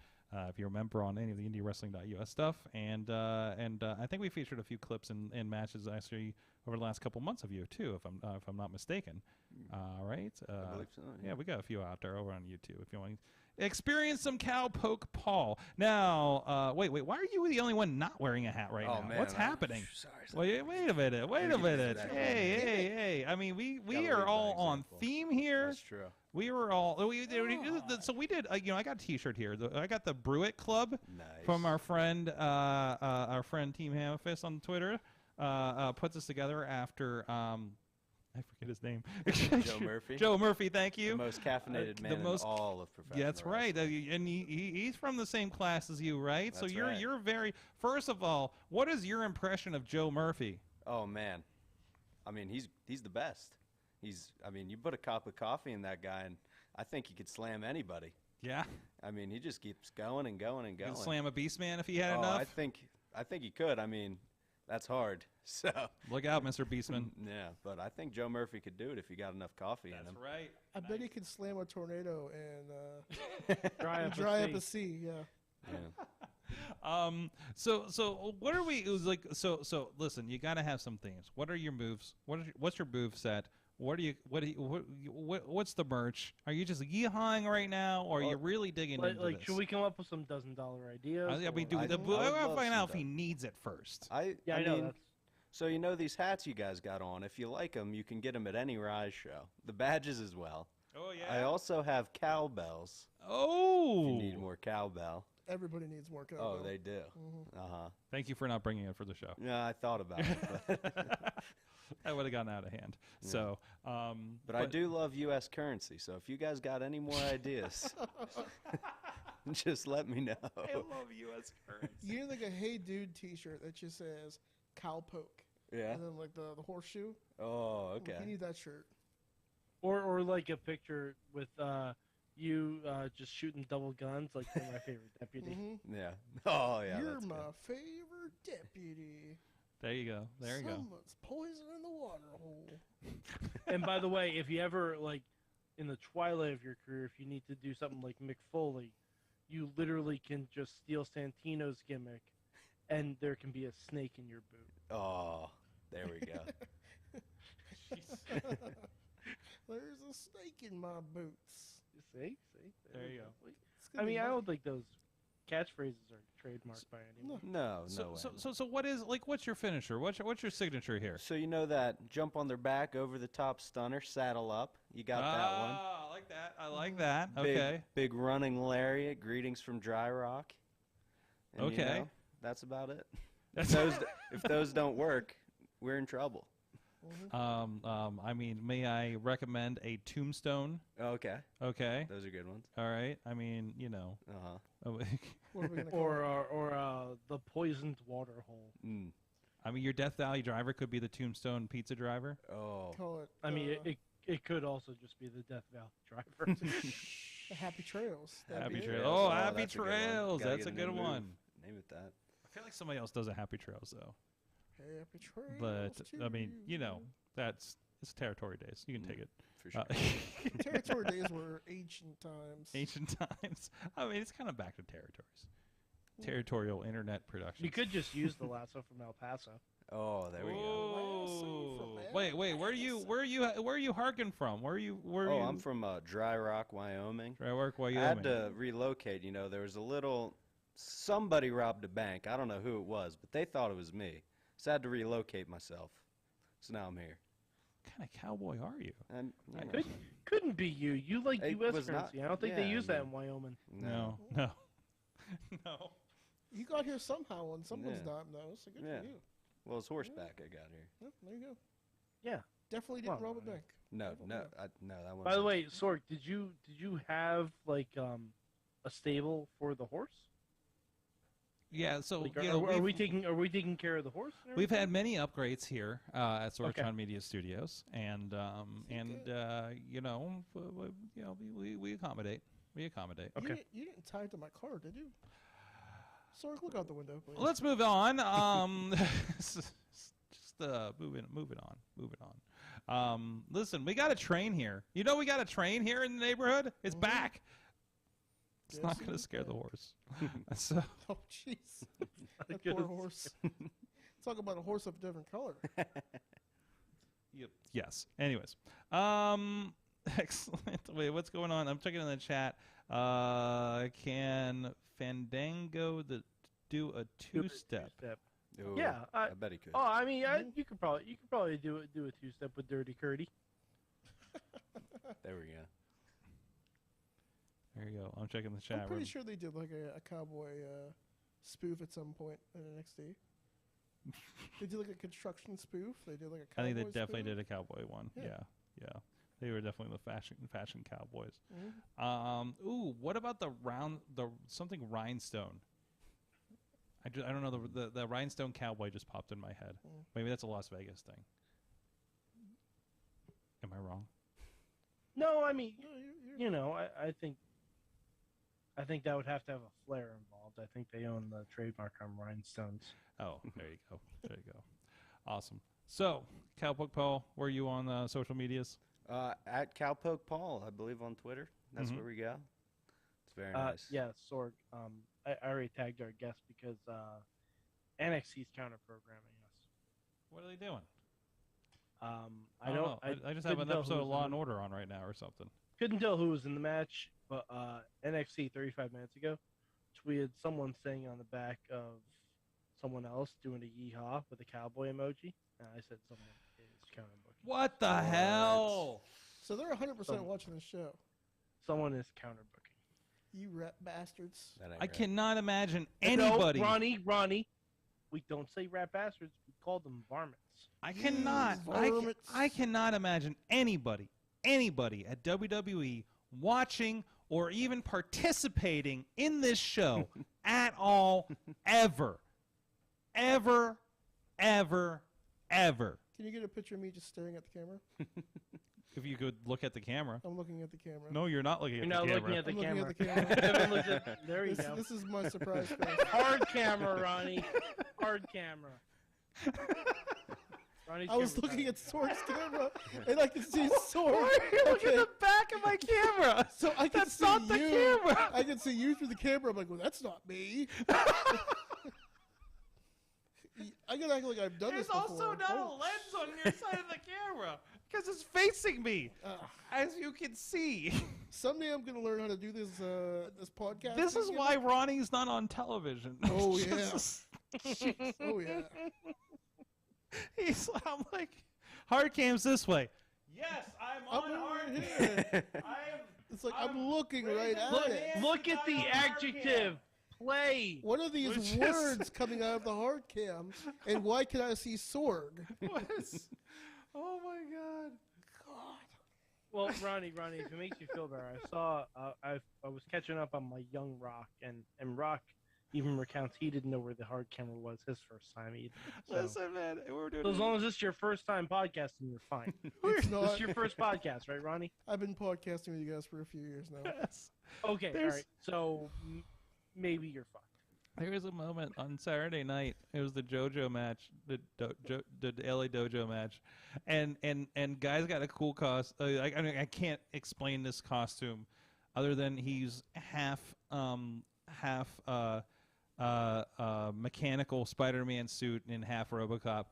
if you remember, on any of the IndyWrestling.us stuff, and I think we featured a few clips and matches actually over the last couple months of you too, if I'm not mistaken. Right? I believe so. Yeah, we got a few out there over on YouTube if you want to experience some Cowpoke Paul. Now, wait, why are you the only one not wearing a hat right now? Man, What's happening? Sorry. Wait a minute. Hey. I mean, we are all on theme here. That's true. We were all so we did. I got a T-shirt here. I got the Brew It Club from our friend Team Hammerfist on Twitter. Puts us together after I forget his name. Joe Murphy. Joe Murphy, thank you. The most caffeinated man in all of professional That's right. And he's from the same class as you, right? That's so you're right. you're very. First of all, what is your impression of Joe Murphy? Oh man, I mean he's the best. You put a cup of coffee in that guy, and I think he could slam anybody. Yeah. I mean, he just keeps going and going and going. He could slam a Beastman if he had enough. I think he could. I mean, that's hard. So look out, Mr. Beastman. Yeah, but I think Joe Murphy could do it if he got enough coffee in him. That's right. I bet he could slam a tornado and Dry up a sea. Yeah. So what are we? It was like so. Listen, you got to have some themes. What are your moves? What's your move set? What's the merch? Are you just yeehawing right now, or are you really digging into this? Should we come up with some $1,000 ideas? I mean, I gotta would find love out if some he needs it first. I I know. mean, so these hats you guys got on, if you like them, you can get them at any Ryse show. The badges as well. Oh yeah. I also have cowbells. Oh. If you need more cowbell. Everybody needs more cowbell. Oh, they do. Thank you for not bringing it for the show. Yeah, I thought about it. But That would have gotten out of hand. Yeah. So, but I do love U.S. currency. So if you guys got any more ideas, just let me know. I love U.S. currency. You need like a Hey Dude T-shirt that just says Cowpoke. Yeah. And then like the horseshoe. Oh, okay. You need that shirt. Or like a picture with you just shooting double guns, like you're my favorite deputy. Mm-hmm. Yeah. Oh, yeah. You're that's my good. favorite deputy. There you go. There you go. Someone's poison in the water hole. And by the way, if you ever like in the twilight of your career, if you need to do something like Mick Foley, you literally can just steal Santino's gimmick, and there can be a snake in your boot. Oh, there we go. There's a snake in my boots. See? There you go. It's gonna I be mean, I mine. don't think those catchphrases are trademarked by anyone. No, So, no way. so what is what's your finisher? What's your signature here? So you know that jump on their back, over the top stunner, saddle up. You got that one. I like that. I like that. Big, Okay. Big running lariat. Greetings from Dry Rock. And, Okay. You know, that's about it. If those don't work, we're in trouble. I mean, may I recommend a tombstone? Okay. Okay. Those are good ones. All right. I mean, you know. Uh-huh. What are we gonna call it? Or the poisoned water hole. Mm. I mean, your Death Valley driver could be the tombstone pizza driver. Oh. Call it. I mean, it could also just be the Death Valley driver. the Happy Trails. That'd Happy be it. Trails. Trails. Oh, Oh, Happy that's a good one. Trails. Gotta That's a get a good new one. move. Name it that. I feel like somebody else does a Happy Trails though. Happy Trails. But I mean, to you know, it's territory days. You can take it. For sure. Territory days were ancient times. Ancient times. I mean, it's kind of back to territories. Territorial internet production. You could just use the lasso from El Paso. Oh, there we go. Oh. Wait. Where are you harking from? Where are you? Oh, I'm from Dry Rock, Wyoming. Dry Rock, Wyoming. I had to relocate. You know, there was somebody robbed a bank. I don't know who it was, but they thought it was me. So I had to relocate myself. So now I'm here. What kind of cowboy are you? And you know, Couldn't be you. You like It U.S. was not- currency. I don't think yeah, they use I that mean- in Wyoming. No. No. You got here somehow on someone's Yeah. dime, though. So good Yeah. for you. Well, it's horseback I got here. Yeah, there you go. Yeah. Definitely didn't Well, rob a bank. No, no, that one. By the way, Sorg, did you have like a stable for the horse? Yeah. So Like, you know, are we taking care of the horse? and we've had everything? many upgrades here at Sorgatron Okay. Media Studios, and you know, we accommodate. We accommodate. Okay. You didn't tie it to my car, did you? Sorry, look out the window, please. Let's move on. Just moving on. Listen, we got a train here. You know, we got a train here in the neighborhood. It's back. It's Yes, not it going to is scare the back. horse. So, Oh, jeez. That poor horse. Talk about a horse of a different color. yes. Anyways, excellent. Wait, what's going on? I'm checking in the chat. Can Fandango do a two-step? Ooh, Yeah, I bet he could. Oh, I mean, you could probably do a two-step with Dirty Curdy. There we go. There you go. I'm checking the chat I'm pretty room. sure they did like a cowboy spoof at some point in NXT. They did like a construction spoof. They did like a I cowboy think they definitely spoof. did a cowboy one. Yeah. Yeah. They were definitely the fashion cowboys. Mhm. Ooh, what about the something rhinestone? I don't know, the rhinestone cowboy just popped in my head. Maybe that's a Las Vegas thing. Am I wrong? No, I mean, No, you know, I think that would have to have a flair involved. I think they own the trademark on rhinestones. Oh, there you go. There you go. Awesome. So, Cowpoke Paul, where are you on social medias? At Cowpoke Paul, I believe on Twitter. That's where we go. It's very nice. Yeah, Sorg. I already tagged our guest because NXT's counter-programming us. What are they doing? I don't know. I just have couldn't an tell episode who of was Law in and the- Order on right now or something. Couldn't tell who was in the match, but NXT 35 minutes ago tweeted someone saying on the back of someone else doing a yeehaw with a cowboy emoji. And I said someone is counter-booking. What the hell? So they're 100% Some- watching the show. Someone is counter-booking. You rat bastards. That ain't I right. cannot imagine anybody. No, Ronnie. We don't say rat bastards. We call them varmints. I cannot. Varmints. I cannot imagine anybody at WWE watching or even participating in this show at all, ever. Can Can you get a picture of me just staring at the camera? If you could look at the camera. I'm looking at the camera. No, you're not looking You're at not the camera. looking at the I'm looking camera. at the camera. Kevin looks at- there you go. This is my surprise face. Hard camera, Ronnie. Hard camera. Ronnie's I was camera's looking hard. at Sword's camera, and I can see Sword. Why are you looking Okay, at the back of my camera? so I can That's see not the you. camera. I can see you through the camera. I'm like, well, that's not me. I can act like I've done There's this before. also not Oh, a lens on your side of the camera. Because it's facing me, as you can see. Someday I'm gonna learn how to do this this podcast. This is why Ronnie's not on television. Oh yeah. Oh yeah. I'm like, hard cam's this way. Yes, I'm on hard cam. It's like I'm looking right at it. Look at the adjective. Play. What are these words coming out of the hard cam? And why can I see Sorg? Oh my God. Well, Ronnie, if it makes you feel better, I saw I was catching up on my young Rock, and Rock even recounts he didn't know where the hard camera was his first time either. So, Listen, man, we're doing. So as long as it's your first time podcasting, you're fine. It's not. It's your first podcast, right, Ronnie? I've been podcasting with you guys for a few years now. Yes. Okay, all right. So maybe you're fine. There was a moment on Saturday night. It was the JoJo match, the LA Dojo match, and guys got a cool I can't explain this costume, other than he's half mechanical Spider-Man suit and half RoboCop,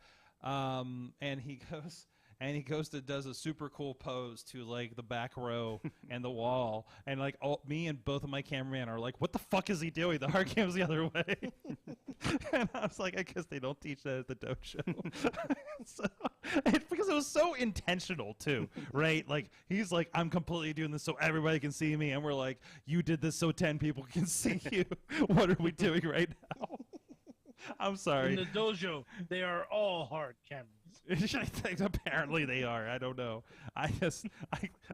and he goes to does a super cool pose to like the back row and the wall, and like me and both of my cameramen are like, what the fuck is he doing? The hard cam's the other way. And I was like, I guess they don't teach that at the dojo. Because it was so intentional too, right? Like he's like, I'm completely doing this so everybody can see me, and we're like, you did this so 10 people can see you. What are we doing right now? I'm sorry. In the dojo, they are all hard cameras. I think apparently they are. I don't know. I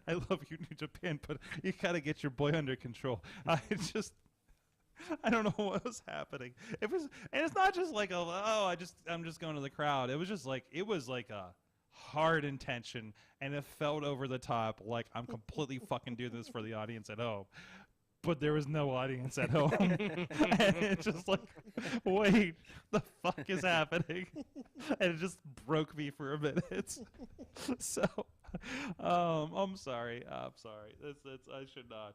love you, New Japan, but you gotta get your boy under control. I don't know what was happening. And it's not just like I'm just going to the crowd. It was like a hard intention, and it felt over the top. Like I'm completely fucking doing this for the audience at home. But there was no audience at home. And it's just like, wait, the fuck is happening? And it just broke me for a minute. So, I'm sorry. I should not.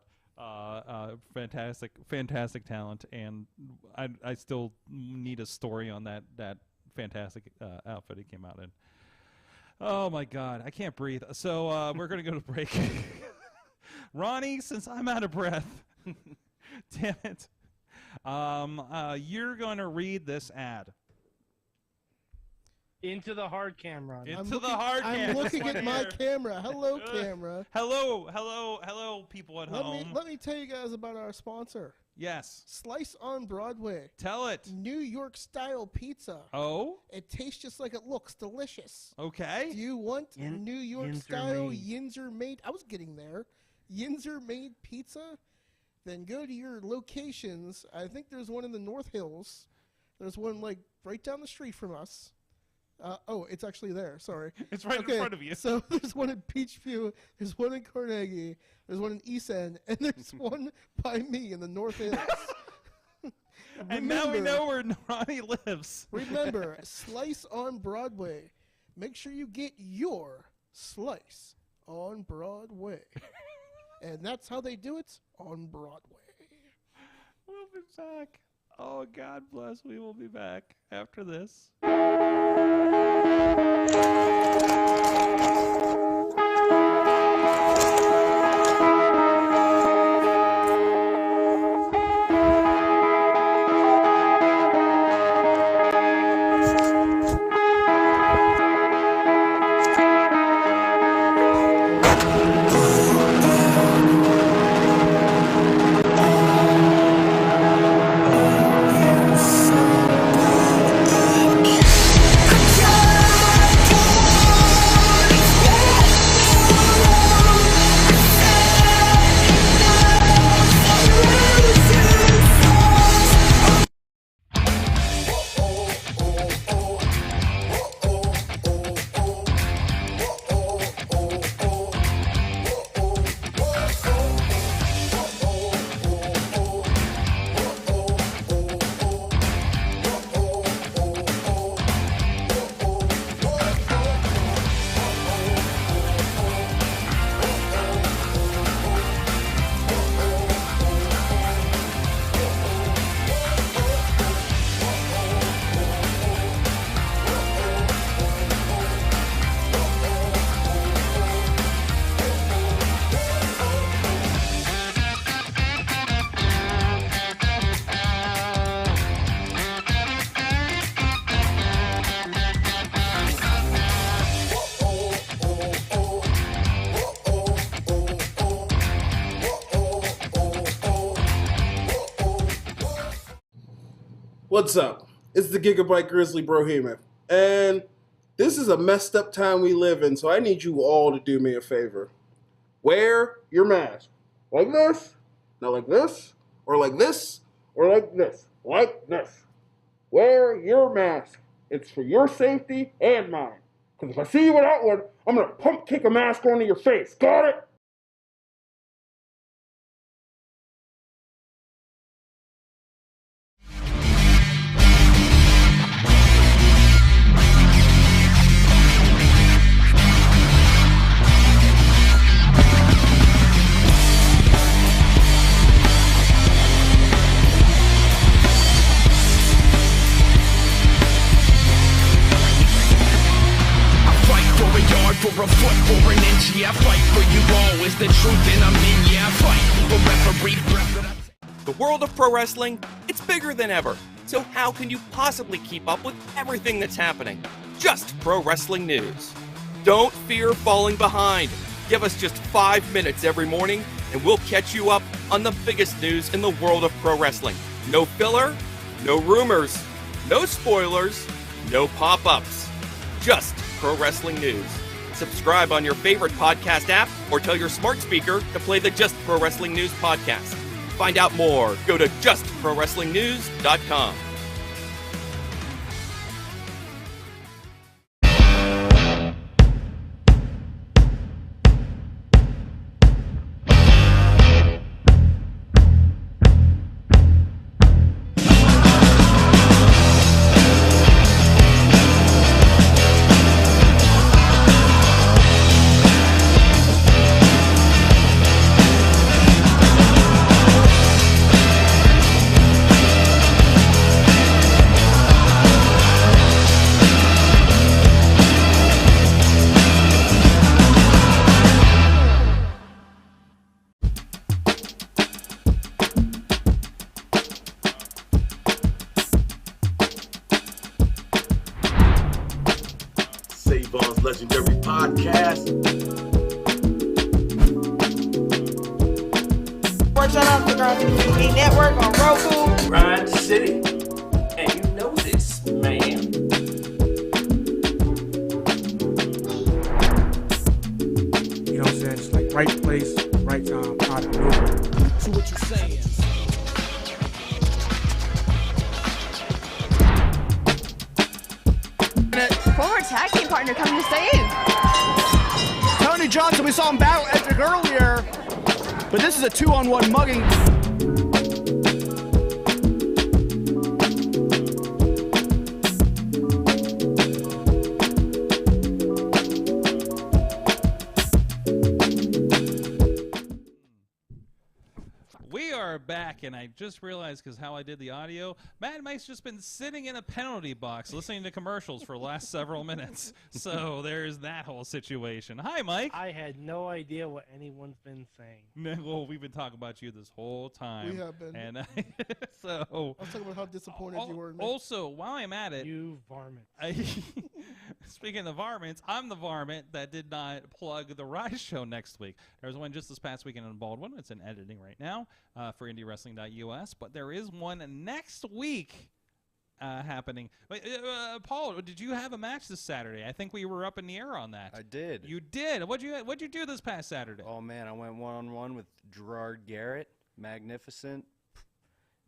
Fantastic talent. And I still need a story on that fantastic outfit he came out in. Oh, my God. I can't breathe. So, we're going to go to break. Ronnie, since I'm out of breath, damn it, you're going to read this ad. Into the hard cam, Ronnie. I'm looking at my camera. Hello, camera. Hello, people at home. Let me tell you guys about our sponsor. Yes. Slice on Broadway. Tell it. New York style pizza. Oh? It tastes just like it looks. Delicious. Okay. Do you want New York style Yinzer made? I was getting there. Yinzer made pizza? Then go to your locations. I think there's one in the North Hills. There's one like right down the street from us. It's actually there. Sorry. It's right in front of you. So there's one in Peachview. There's one in Carnegie. There's one in East End. And there's one by me in the North Hills. And now we know where Ronnie lives. Remember, Slice on Broadway. Make sure you get your Slice on Broadway. And that's how they do it on Broadway. We'll be back. Oh, God bless. We will be back after this. What's up? It's the Gigabyte Grizzly Brohema, and this is a messed up time we live in, so I need you all to do me a favor. Wear your mask. Like this, not like this, or like this, or like this, like this. Wear your mask. It's for your safety and mine. Because if I see you without one, I'm going to pump kick a mask onto your face. Got it? For a foot, for an inch, yeah, I fight for you all is the truth, and I'm in, yeah, I fight for every breath. The world of pro wrestling, it's bigger than ever. So how can you possibly keep up with everything that's happening? Just pro wrestling news. Don't fear falling behind. Give us just 5 minutes every morning, and we'll catch you up on the biggest news in the world of pro wrestling. No filler, no rumors, no spoilers, no pop-ups. Just pro wrestling news. Subscribe on your favorite podcast app or tell your smart speaker to play the Just Pro Wrestling News podcast. Find out more. Go to justprowrestlingnews.com. Legendary podcast. Watch out on the TV network on Roku. Grind City. And you know this, man. You know what I'm saying? It's like right place, right time, out of nowhere. So what you saying? Former tag team partner coming to save. Tony Johnson, we saw him battle Edric earlier, but this is a 2-on-1 mugging. We are back, and I just realized because how I did the audio, Mad Mike's just been sitting in a penalty box listening to commercials for the last several minutes. So there's that whole situation. Hi, Mike. I had no idea what anyone's been saying. Well, we've been talking about you this whole time. We have been. And so I was talking about how disappointed you were in me. Also, while I'm at it, You varmints. Speaking of varmints, I'm the varmint that did not plug the Ryse show next week. There was one just this past weekend in Baldwin. It's in editing right now for IndyWrestling.us, but there is one next week happening. Wait, Paul, did you have a match this Saturday? I think we were up in the air on that. I did. You did. What'd you do this past Saturday? Oh man, I went one-on-one with Gerard Garrett. Magnificent.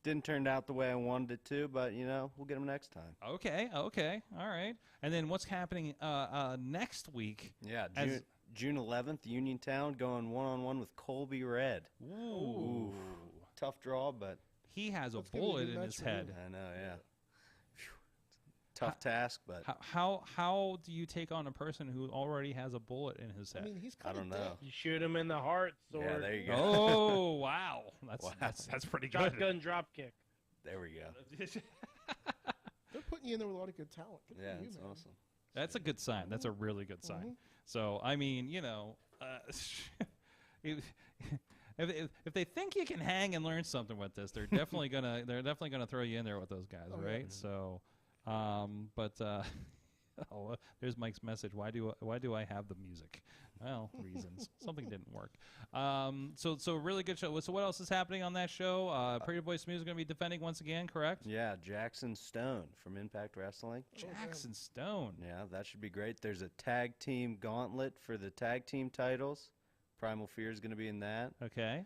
Didn't turn out the way I wanted it to, but you know, we'll get him next time. Okay, all right. And then what's happening next week? Yeah, June 11th, Uniontown, going one-on-one with Colby Red. Ooh. Tough draw, but he has a bullet in his head. I know, yeah. Tough task, but how do you take on a person who already has a bullet in his head? I mean, he's I don't know. You shoot him in the heart, sword. Yeah, there you go. Oh wow, that's pretty good. Shotgun drop kick. There we go. They're putting you in there with a lot of good talent. Good Yeah, for you, it's man. awesome. That's a good sign. That's a really good sign. So I mean, you know, if they think you can hang and learn something with this, they're definitely gonna throw you in there with those guys, right? Yeah. So, there's Mike's message. Why do I have the music? Well, reasons. Something didn't work. So really good show. So what else is happening on that show? Pretty Boy Smooth is going to be defending once again, correct? Yeah, Jackson Stone from Impact Wrestling. Jackson Stone. Yeah, that should be great. There's a tag team gauntlet for the tag team titles. Primal Fear is going to be in that. Okay.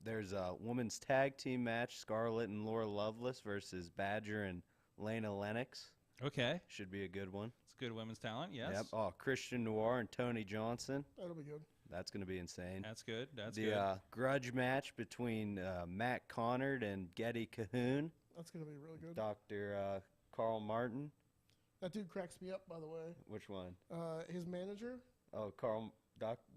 There's a women's tag team match, Scarlett and Laura Lovelace versus Badger and Lana Lennox. Okay. Should be a good one. It's good women's talent, yes. Yep. Oh, Christian Noir and Tony Johnson. That'll be good. That's going to be insane. That's good. That's good. good. Grudge match between Matt Connard and Getty Cahoon. That's going to be really good. Dr. Carl Martin. That dude cracks me up, by the way. Which one? His manager. Oh,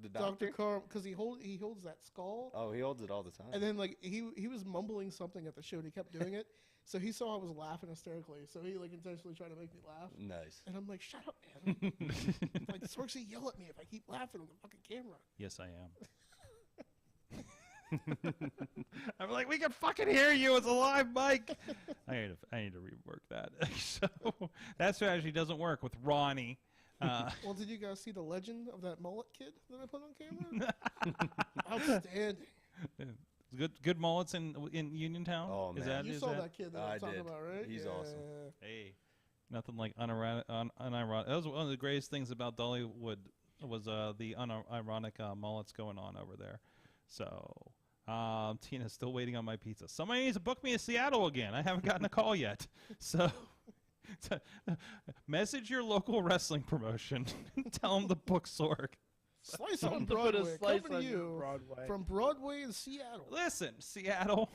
the doctor? Dr. Carl, because he holds that skull. Oh, he holds it all the time. And then, like, he was mumbling something at the show, and he kept doing it. So he saw I was laughing hysterically. So he, like, intentionally tried to make me laugh. Nice. And I'm like, shut up, man. Like, Sorksy yell at me if I keep laughing on the fucking camera. Yes, I am. I'm like, we can fucking hear you. It's a live mic. I need to rework that. So that strategy doesn't work with Ronnie. Well, did you guys see the legend of that mullet kid that I put on camera? Outstanding. Good mullets in Uniontown. Oh man, you saw that kid that I was talking about, right? He's awesome. Hey, nothing like unironic. That was one of the greatest things about Dollywood was the unironic mullets going on over there. So Tina's still waiting on my pizza. Somebody needs to book me in Seattle again. I haven't gotten a call yet. So message your local wrestling promotion and tell them to book Sorg. Slice on Broadway, coming to you from Broadway in Seattle. Listen, Seattle.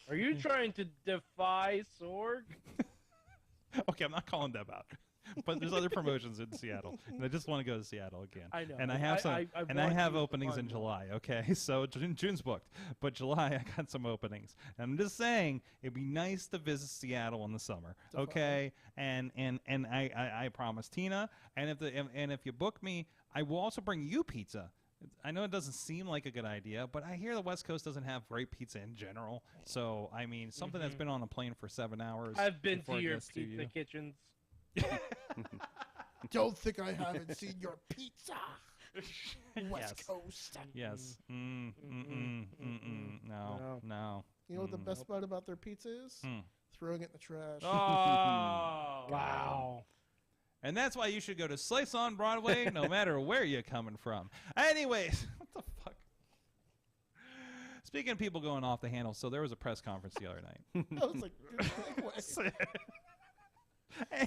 Are you trying to defy Sorg? Okay, I'm not calling them out. But there's other promotions in Seattle, and I just want to go to Seattle again. I know. And I have I have openings in July. Okay, so June's booked, but July I got some openings. And I'm just saying it'd be nice to visit Seattle in the summer. Okay, and I promise Tina, and if you book me, I will also bring you pizza. I know it doesn't seem like a good idea, but I hear the West Coast doesn't have great pizza in general. So I mean, something that's been on a plane for 7 hours. I've been to your pizza kitchens. Don't think I haven't seen your pizza. West Coast. Yes. No. You know what the best part about their pizza is? Throwing it in the trash. Oh, wow. And that's why you should go to Slice on Broadway no matter where you're coming from. Anyways, what the fuck? Speaking of people going off the handle, so there was a press conference the other night. I was like,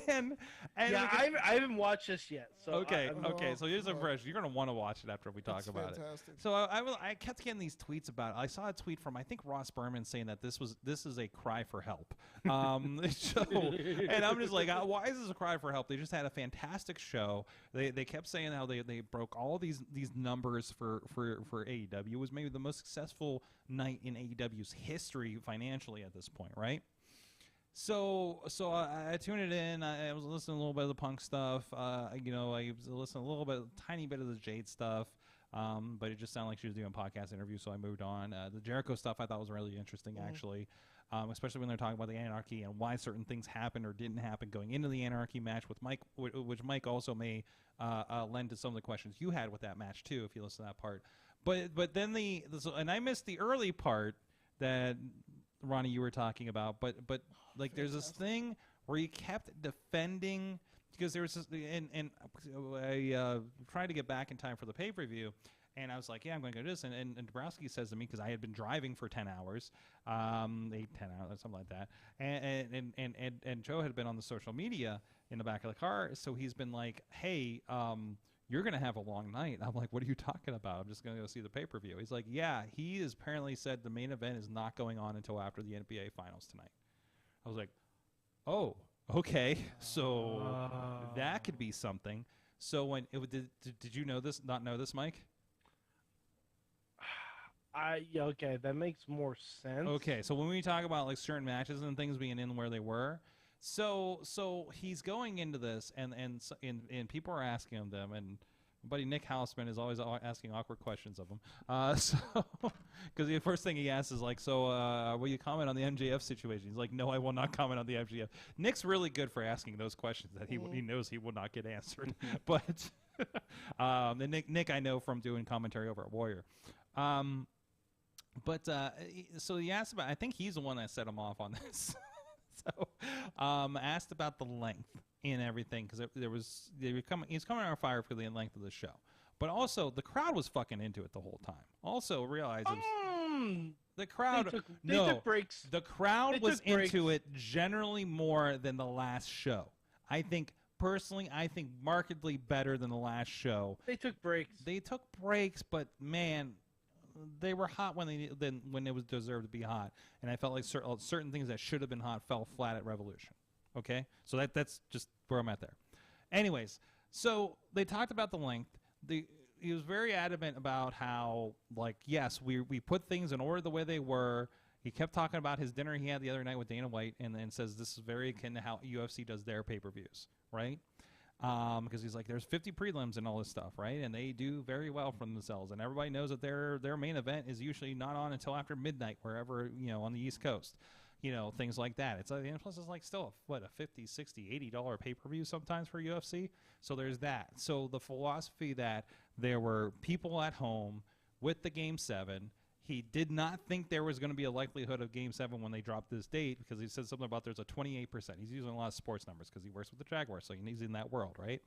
and yeah, I haven't watched this yet. So okay. So here's a impression. You're gonna want to watch it after we talk about fantastic. it. So I kept getting these tweets about it. I saw a tweet from I think Ross Berman saying that this is a cry for help. And I'm just like, why is this a cry for help? They just had a fantastic show. They kept saying how they broke all these numbers for AEW. It was maybe the most successful night in AEW's history financially at this point, right? So I tuned it in. I was listening a little bit of the Punk stuff. I was listening a little bit, tiny bit of the Jade stuff. But it just sounded like she was doing a podcast interview, so I moved on. The Jericho stuff I thought was really interesting, actually, especially when they're talking about the Anarchy and why certain things happened or didn't happen going into the Anarchy match with Mike, which Mike also may lend to some of the questions you had with that match too, if you listen to that part. But then and I missed the early part that Ronnie you were talking about, but like there's this thing where he kept defending because there was this, and I tried to get back in time for the pay-per-view, and I was like, yeah, I'm going to go do this, and Dabrowski says to me, because I had been driving for 10 hours, 10 hours, something like that, and Joe had been on the social media in the back of the car, so he's been like, hey, you're going to have a long night. I'm like, what are you talking about? I'm just going to go see the pay-per-view. He's like, yeah, he has apparently said the main event is not going on until after the NBA Finals tonight. I was like, oh, okay. So that could be something. So did you know this, not know this, Mike? Okay, that makes more sense. Okay, so when we talk about like certain matches and things being in where they were, so he's going into this, and people are asking him, and buddy Nick Hausman is always asking awkward questions of him. Because the first thing he asks is like, so will you comment on the MJF situation? He's like, no, I will not comment on the MJF. Nick's really good for asking those questions that he knows he will not get answered. But and Nick I know from doing commentary over at Warrior. So he asked about, I think he's the one that set him off on this. So asked about the length and everything, because he's coming on fire for the length of the show. But also, the crowd was fucking into it the whole time. Also realized the crowd they took breaks. The crowd was into it generally more than the last show. I think personally, markedly better than the last show. They took breaks. But man, they were hot when it was deserved to be hot, and I felt like certain things that should have been hot fell flat at Revolution. Okay, so that's just where I'm at there. Anyways, so they talked about the length. He was very adamant about how, like, yes, we put things in order the way they were. He kept talking about his dinner he had the other night with Dana White, and then says this is very akin to how UFC does their pay-per-views, right? Because he's like, there's 50 prelims and all this stuff, right? And they do very well for themselves, and everybody knows that their main event is usually not on until after midnight, wherever, on the East Coast, things like that. It's plus it's like still a $50, $60, $80 pay-per-view sometimes for UFC. So there's that. So the philosophy that there were people at home with the Game 7. He did not think there was going to be a likelihood of Game 7 when they dropped this date, because he said something about there's a 28%. He's using a lot of sports numbers because he works with the Jaguars, so he's in that world, right?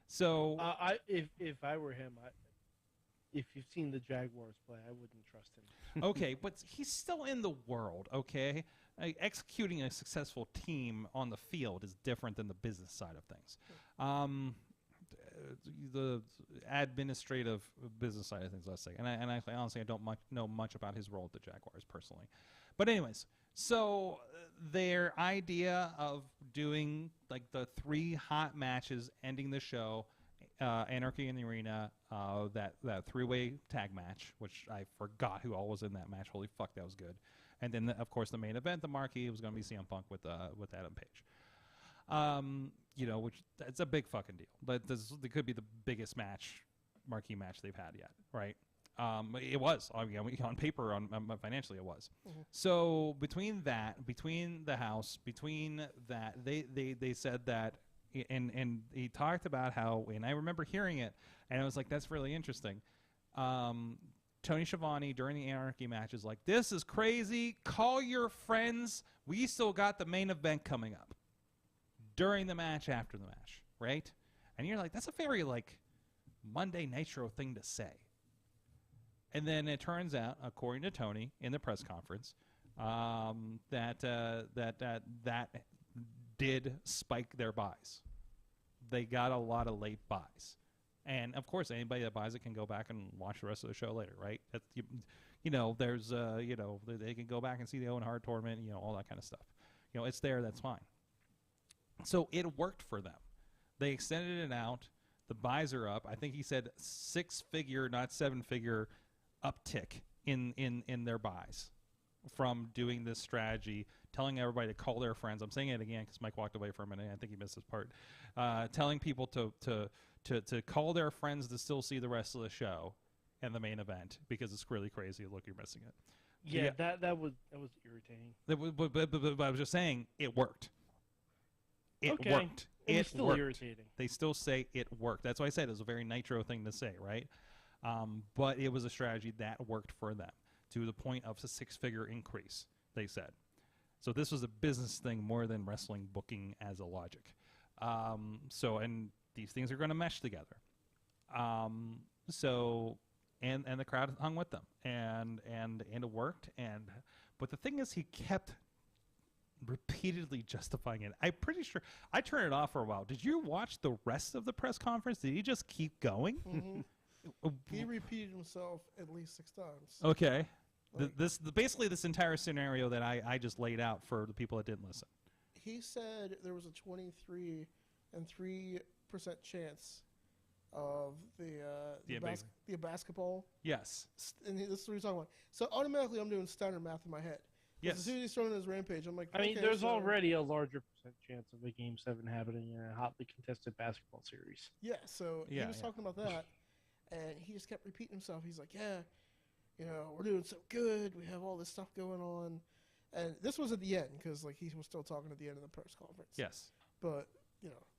So if I were him, if you've seen the Jaguars play, I wouldn't trust him. Okay, but he's still in the world, okay? Executing a successful team on the field is different than the business side of things. The administrative business side of things, let's say. And I honestly, I don't know much about his role at the Jaguars personally. But anyways, so their idea of doing like the 3 hot matches ending the show, Anarchy in the Arena, that 3-way tag match, which I forgot who all was in that match. Holy fuck, that was good. And then, of course, the main event, the marquee, was going to be CM Punk with Adam Page. Which that's a big fucking deal. But it could be the biggest marquee match they've had yet, right? It was. I mean, on paper, financially, it was. Mm-hmm. So between the house, they said that, and he talked about how, and I remember hearing it, and I was like, that's really interesting. Tony Schiavone during the Anarchy match is like, this is crazy. Call your friends. We still got the main event coming up. During the match, after the match, right? And you're like, that's a very, Monday Nitro thing to say. And then it turns out, according to Tony in the press conference, that did spike their buys. They got a lot of late buys. And, of course, anybody that buys it can go back and watch the rest of the show later, right? There's, they can go back and see the Owen Hart tournament, all that kind of stuff. It's there, that's fine. So it worked for them. They extended it out. The buys are up. I think he said 6-figure, not 7-figure uptick in their buys from doing this strategy, telling everybody to call their friends. I'm saying it again because Mike walked away for a minute. I think he missed his part. Telling people to call their friends to still see the rest of the show and the main event because it's really crazy. Look, you're missing it. Yeah, that was irritating. But I was just saying it worked. It worked. It was still irritating. They still say it worked. That's why I said it was a very Nitro thing to say, right? But it was a strategy that worked for them to the point of a 6-figure increase, they said. So this was a business thing more than wrestling booking as a logic. And these things are going to mesh together. And the crowd hung with them, and it worked. But the thing is, he kept repeatedly justifying it. I'm pretty sure I turned it off for a while. Did you watch the rest of the press conference? Did he just keep going? Mm-hmm. He repeated himself at least 6 times. Okay. Basically this entire scenario that I just laid out for the people that didn't listen. He said there was a 23% chance of the basketball. Yes. And this is what he's talking about. So automatically I'm doing standard math in my head. Yes. As soon as he's throwing his rampage, I'm like, I mean, there's already a larger percent chance of a Game 7 happening in a hotly contested basketball series. Yeah, so he was talking about that. And he just kept repeating himself. He's like, yeah, we're doing so good. We have all this stuff going on. And this was at the end because like he was still talking at the end of the press conference. Yes. But,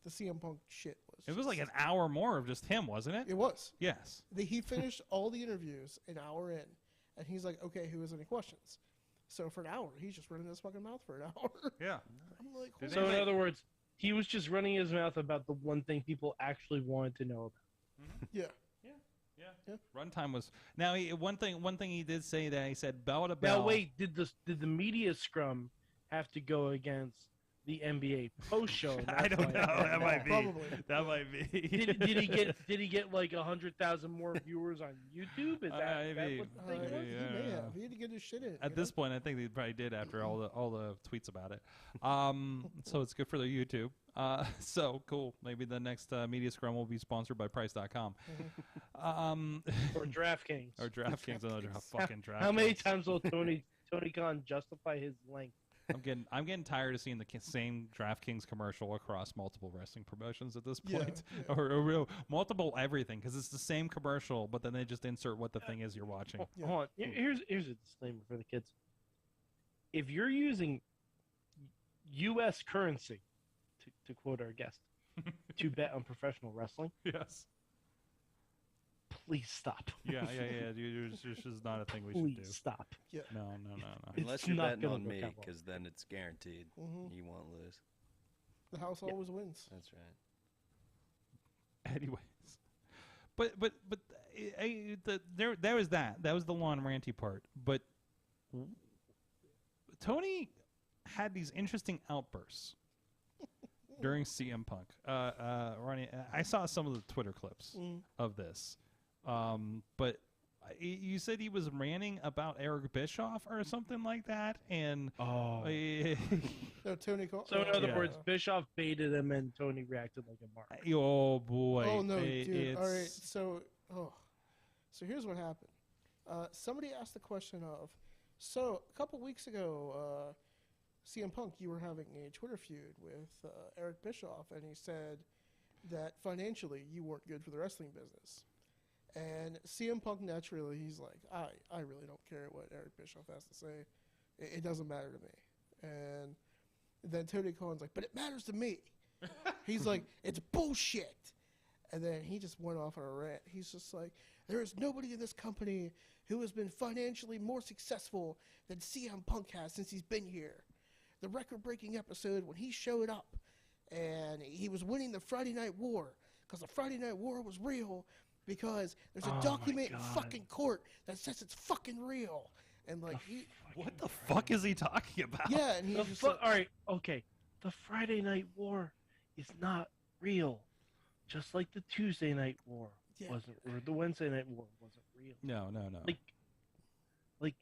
the CM Punk shit was... It was like an hour more of just him, wasn't it? It was. Yes. He finished all the interviews an hour in. And he's like, okay, who has any questions? So for an hour, he's just running his fucking mouth for an hour. Yeah. I'm like, so in other words, he was just running his mouth about the one thing people actually wanted to know about. Yeah. Yeah. Runtime was now. One thing he did say that he said bell to bell. Now wait, did the media scrum have to go against the NBA post show? I don't know. That might be. Probably. That might be. Did he get like 100,000 more viewers on YouTube? Is that what the thing was? He may have. He had to get his shit in. At this point, I think they probably did after all the tweets about it. So it's good for their YouTube. So cool. Maybe the next Media Scrum will be sponsored by Price.com. Or DraftKings. Or DraftKings. Another fucking DraftKings. How many times will Tony Kahn justify his length? I'm getting tired of seeing the same DraftKings commercial across multiple wrestling promotions at this point, or multiple everything, because it's the same commercial, but then they just insert what the thing is you're watching. Hold on. Here's a disclaimer for the kids. If you're using U.S. currency, to quote our guest, to bet on professional wrestling, yes, please stop. Yeah. This is not a thing we should do. Please stop. Yeah. No. Unless you're betting on me, because then it's guaranteed. You won't lose. The house always wins. That's right. Anyways, but there was that. That was the long ranty part. But Tony had these interesting outbursts during CM Punk. Ronnie, I saw some of the Twitter clips of this. But you said he was ranting about Eric Bischoff or something like that, and No, Tony. So in other words, Bischoff baited him, and Tony reacted like a mark. Oh boy! Oh no, dude! All right, so here's what happened. Somebody asked the question of, so a couple weeks ago, CM Punk, you were having a Twitter feud with Eric Bischoff, and he said that financially you weren't good for the wrestling business. And CM Punk, naturally, he's like, I really don't care what Eric Bischoff has to say. It doesn't matter to me. And then Tony Khan's like, but it matters to me. He's like, it's bullshit. And then he just went off on a rant. He's just like, there is nobody in this company who has been financially more successful than CM Punk has since he's been here. The record-breaking episode when he showed up and he was winning the Friday Night War because the Friday Night War was real, because there's a document in fucking court that says it's fucking real. And like, what the fuck is he talking about? Yeah, and he's just all right, okay. The Friday Night War is not real, just like the Tuesday Night War wasn't, or the Wednesday Night War wasn't real. No. Like,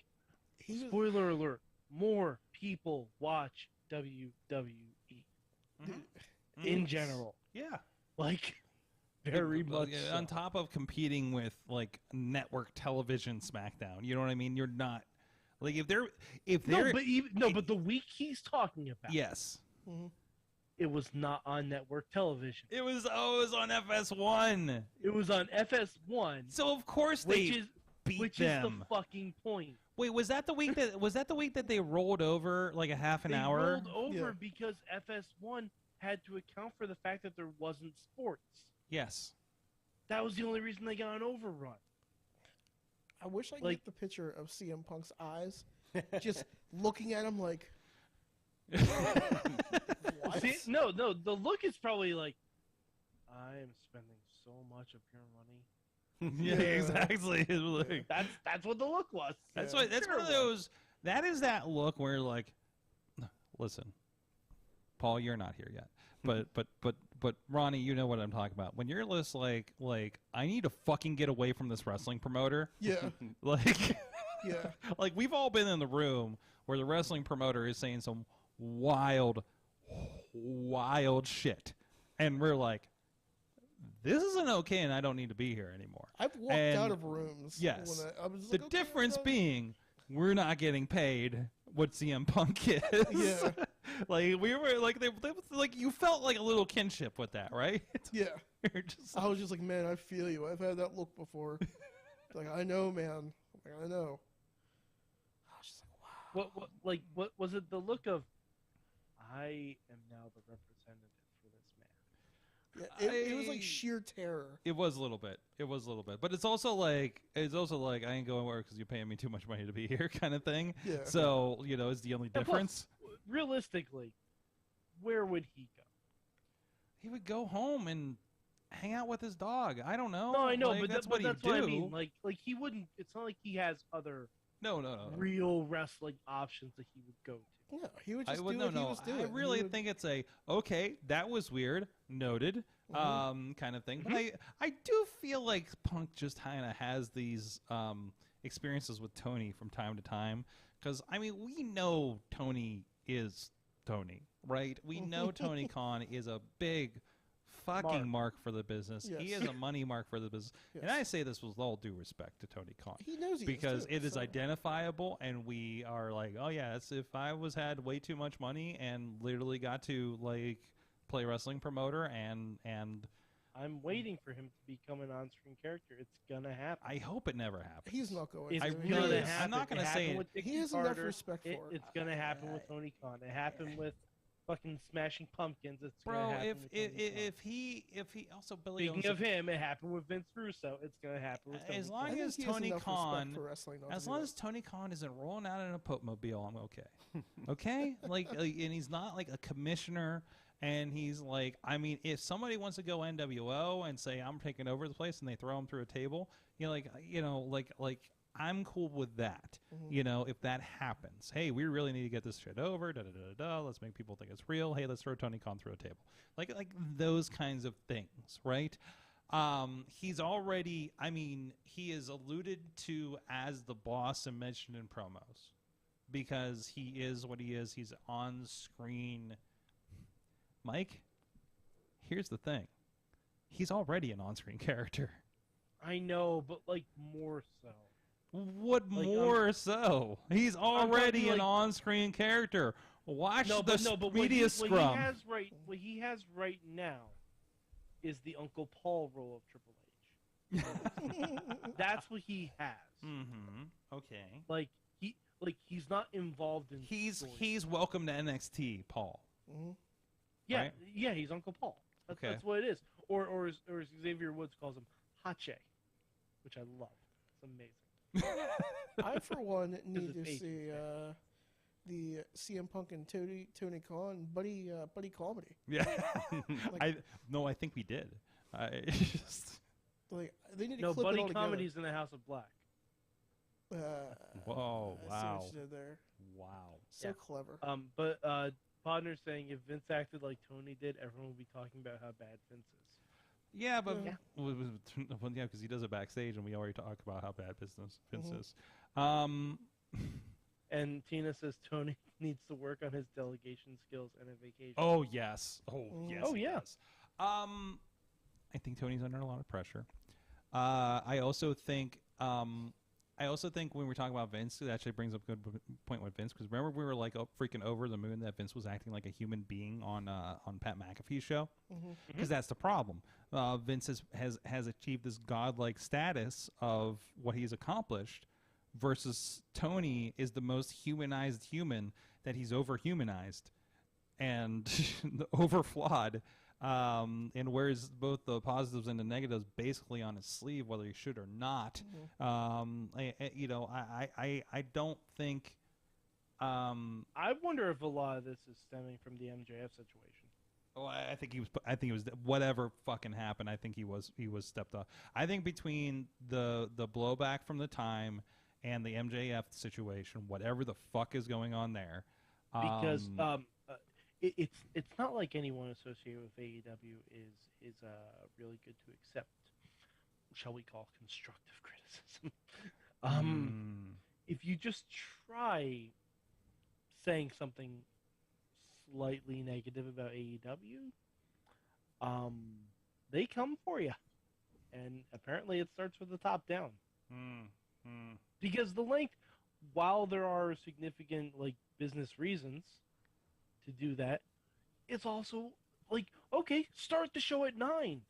spoiler alert: more people watch WWE in general. Yeah, like. Very much on top of competing with like network television SmackDown. You know what I mean? You're not like if they're but the week he's talking about. Yes. It was not on network television. It was on FS1. It was on FS1. So of course they beat them. Is the fucking point. Wait, was that the week that they rolled over like a half an hour? They rolled over because FS1 had to account for the fact that there wasn't sports. Yes. That was the only reason they got an overrun. I wish I could get the picture of CM Punk's eyes just looking at him like... What? See, no, the look is probably like, I am spending so much of your money. Yeah, exactly. Like, that's what the look was. That's one of those. That is that look where like, listen, Paul, you're not here yet, but Ronnie, you know what I'm talking about. When you're just like I need to fucking get away from this wrestling promoter. Yeah. Like, yeah. Like we've all been in the room where the wrestling promoter is saying some wild shit, and we're like, this isn't okay, and I don't need to be here anymore. I've walked out of rooms. Yes. When I was the like, difference being, we're not getting paid what CM Punk is. Yeah. Like we were like they like you felt like a little kinship with that, right? Yeah. You're just I was just like, man, I feel you. I've had that look before. Like, I know, man. Like, I know. I was just like, wow. What was it? The look of, I am now the representative for this man. Yeah, it was like sheer terror. It was a little bit. But it's also like I ain't going where because you're paying me too much money to be here, kind of thing. Yeah. So it's the only difference. Plus, realistically, where would he go? He would go home and hang out with his dog. I don't know. No, I know, like, but that's what what I mean. Like he wouldn't. It's not like he has other no real wrestling options that he would go to. Yeah, he would just do what he was doing. I really think it's okay, that was weird, noted, kind of thing. But I do feel like Punk just kind of has these experiences with Tony from time to time. Because, I mean, we know Tony is Tony, right? We know Tony Kahn is a big fucking mark for the business. Yes. He is a money mark for the business. Yes. And I say this with all due respect to Tony Kahn. He knows he because is too, it is so. identifiable, and we are like, oh yeah, it's if I had way too much money and literally got to like play wrestling promoter and I'm waiting for him to become an on-screen character. It's gonna happen. I hope it never happens. He's not going It's to. gonna happen. I'm not going to say it. He has enough respect for it. It's gonna happen with Tony Khan. It happened with fucking Smashing Pumpkins. It's Bro, gonna happen if he also Billy Speaking of him, it happened with Vince Russo. It's gonna happen with Tony as long Khan. as Tony Khan, as long as Tony Khan isn't rolling out in a Popemobile, I'm okay. Okay, and he's not like a commissioner. And he's like, I mean, if somebody wants to go NWO and say I'm taking over the place, and they throw him through a table, like I'm cool with that. If that happens, hey, we really need to get this shit over. Da da da da. Let's make people think it's real. Hey, let's throw Tony Khan through a table. Like those kinds of things, right? He's already. I mean, he is alluded to as the boss and mentioned in promos because he is what he is. He's on screen. Mike, here's the thing. He's already an on-screen character. I know, but like more so. What more so? He's already an on-screen character. Watch the Media Scrum. What he has right now is the Uncle Paul role of Triple H. That's what he has. Mm-hmm. Okay. He's not involved in. He's welcome to NXT, Paul. Mm-hmm. Yeah, right? yeah, he's Uncle Paul. That's what it is. Or as Xavier Woods calls him, Hache, which I love. It's amazing. I, for one, need to see the CM Punk and Tony Khan buddy comedy. Yeah. I think we did. They need to clip buddy it all comedy's in the House of Black. Whoa! I see Wow! what you did there. Wow! So clever. But Podner's saying if Vince acted like Tony did, everyone would be talking about how bad Vince is. Yeah, but because he does it backstage, and we already talked about how bad Vince is. And Tina says Tony needs to work on his delegation skills and a vacation. Oh yes. Oh yes. Oh yeah. Yes. I think Tony's under a lot of pressure. I also think when we're talking about Vince, it actually brings up a good point with Vince, because remember we were like freaking over the moon that Vince was acting like a human being on Pat McAfee's show, because that's the problem. Vince has achieved this godlike status of what he's accomplished, versus Tony is the most humanized human that he's overhumanized and overflawed. And wears both the positives and the negatives basically on his sleeve, whether he should or not. I don't think. I wonder if a lot of this is stemming from the MJF situation. Oh, I think he was. I think it was whatever fucking happened. I think he was stepped up. I think between the blowback from the time and the MJF situation, whatever the fuck is going on there, because it's not like anyone associated with AEW is really good to accept, shall we call, constructive criticism. If you just try saying something slightly negative about AEW, they come for you, and apparently it starts with the top down. Because the length, while there are significant like business reasons to do that, it's also like, okay, start the show at 9.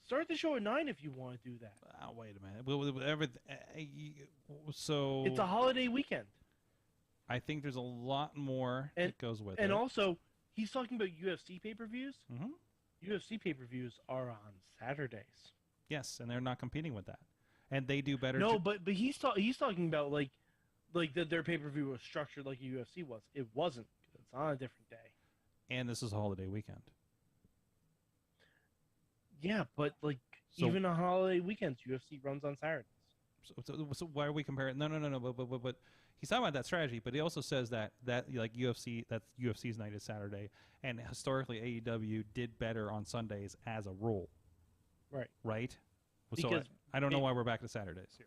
Start the show at 9 if you want to do that. Wait a minute. So it's a holiday weekend. I think there's a lot more that goes with it. And also, he's talking about UFC pay-per-views. Mm-hmm. UFC pay-per-views are on Saturdays. Yes, and they're not competing with that, and they do better. No, but he's talking about like that their pay-per-view was structured like a UFC was. It wasn't. It's on a different day. And this is a holiday weekend. Yeah, but like even on holiday weekends, UFC runs on Saturdays. So why are we comparing? No. But he's talking about that strategy. But he also says that like UFC's night is Saturday, and historically AEW did better on Sundays as a rule. Right. Right. So Because I don't know why we're back to Saturdays here.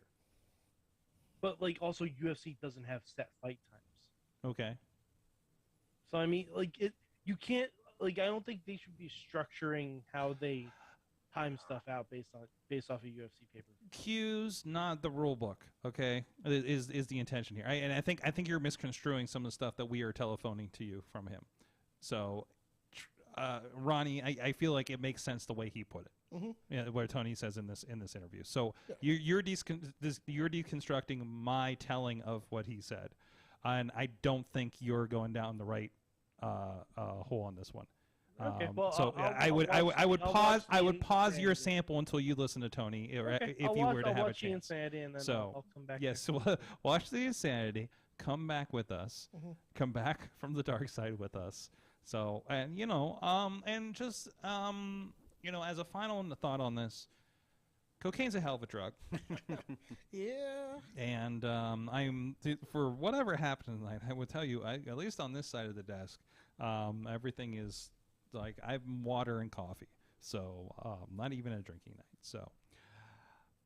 But like also UFC doesn't have set fight times. Okay. So I mean, like you can't like I don't think they should be structuring how they time stuff out based off a UFC paper. Cues, not the rule book. Okay, is the intention here? And I think you're misconstruing some of the stuff that we are telephoning to you from him. So, Ronnie, I feel like it makes sense the way he put it. Mm-hmm. Yeah, what Tony says in this interview. So you're deconstructing my telling of what he said, and I don't think you're going down the right hole on this one. Okay, well, so I would pause your sample until you listen to Tony, or okay, if you were to have a watch the chance. Insanity and then So I'll come back. yes, so watch the Insanity. Come back with us. Mm-hmm. Come back from the dark side with us. So and just as a final thought on this, cocaine's a hell of a drug. Yeah. And for whatever happened tonight, I would tell you, at least on this side of the desk, everything is like I'm water and coffee. So not even a drinking night. So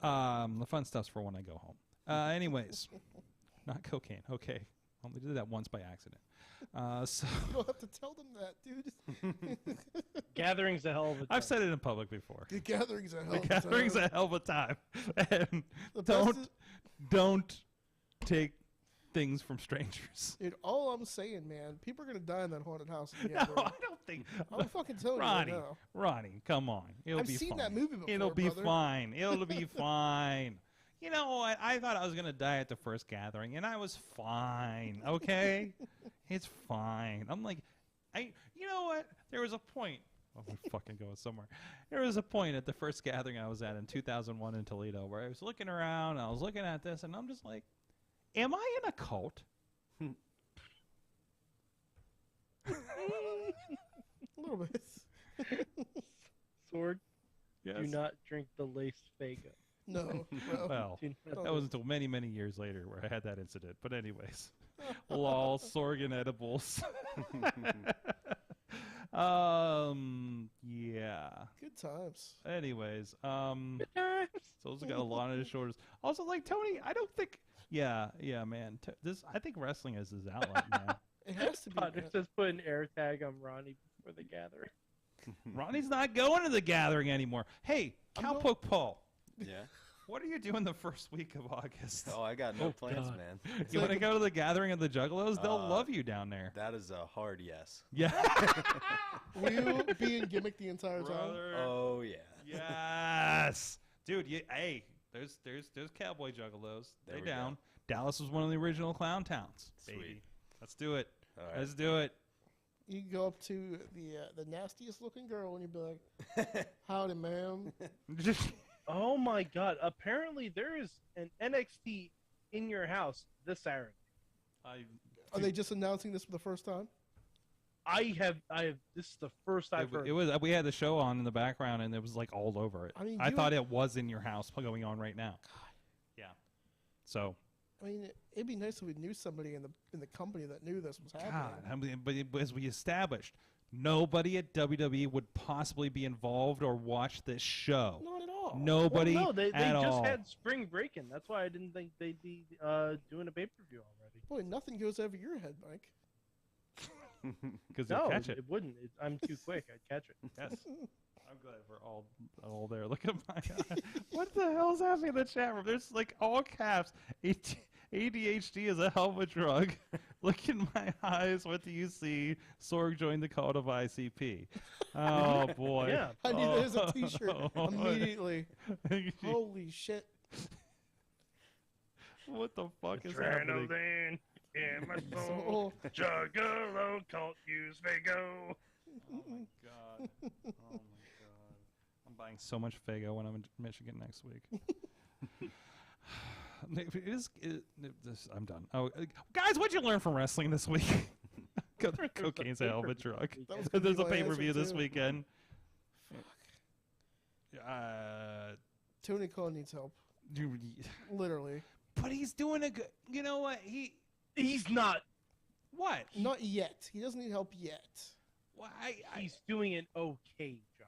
the fun stuff's for when I go home. Anyways, not cocaine. Okay. Only did that once by accident. So you don't have to tell them that, dude. Gathering's a hell of a time. I've said it in public before. The gathering's a hell of a time. Gathering's a hell of a time. And don't take things from strangers. Dude, all I'm saying, man, people are gonna die in that haunted house. No, I don't think. I'm fucking telling Ronnie, you right now. Ronnie, come on. I've seen that movie before. It'll be brother. fine. It'll be fine. You know what? I thought I was going to die at the first gathering, and I was fine, okay? It's fine. I'm like, you know what? There was a point. Oh, we're fucking going somewhere. There was a point at the first gathering I was at in 2001 in Toledo where I was looking around, and I was looking at this, and I'm just like, am I in a cult? A little bit. Sword, Yes. do not drink the laced Fago. No. Well, that was until many, many years later where I had that incident. But anyways, lol, Sorgan edibles. Yeah. Good times. Anyways, Soul's got a lot on his shoulders. Also, like Tony, I don't think. Yeah, man. I think wrestling is his outlet, man. It has to be. It says put an air tag on Ronnie before the gathering. Ronnie's not going to the gathering anymore. Hey, Cowpoke Paul. Yeah. What are you doing the first week of August? Oh, I got no plans, man. You want to go to the gathering of the Juggalos? They'll love you down there. That is a hard yes. Yeah. Will you be in gimmick the entire time? Oh yeah. Yes, dude. Hey, there's Cowboy Juggalos. They're down. Dallas was one of the original clown towns. Sweet. Baby. Let's do it. All right. Let's do it. You go up to the nastiest looking girl and you be like, "Howdy, ma'am." Oh my God! Apparently, there is an NXT in your house this Saturday. Are they just announcing this for the first time? I have. This is the first I've heard. It was. We had the show on in the background, and it was like all over it. I mean, I thought it was in your house going on right now. God. Yeah. So. I mean, it'd be nice if we knew somebody in the company that knew this was happening. God, I mean, but as we established, nobody at WWE would possibly be involved or watch this show. Not at all. Nobody Well, no, they at just all. had spring break-in. That's why I didn't think they'd be doing a pay-per-view already. Boy, nothing goes over your head, Mike. Because No, catch it. it wouldn't. I'm too quick. I'd catch it. Yes. I'm glad we're all there. Look at my eye. What the hell is happening in the chat room? There's like all caps. ADHD is a hell of a drug. Look in my eyes. What do you see? Sorg joined the cult of ICP. Oh boy. Yeah. I need that as a T-shirt immediately. Holy shit. What the fuck is happening? Adrenaline in my soul. Juggalo, cult use Fago. Oh my god. Oh my god. I'm buying so much Fago when I'm in Michigan next week. I'm done. Oh, guys, what'd you learn from wrestling this week? Cocaine's a hell of a drug. There's a pay-per-view this weekend. Tony Kahn needs help. Literally. But he's doing a good. You know what? He's not. What? Not yet. He doesn't need help yet. Well, he's doing an okay job.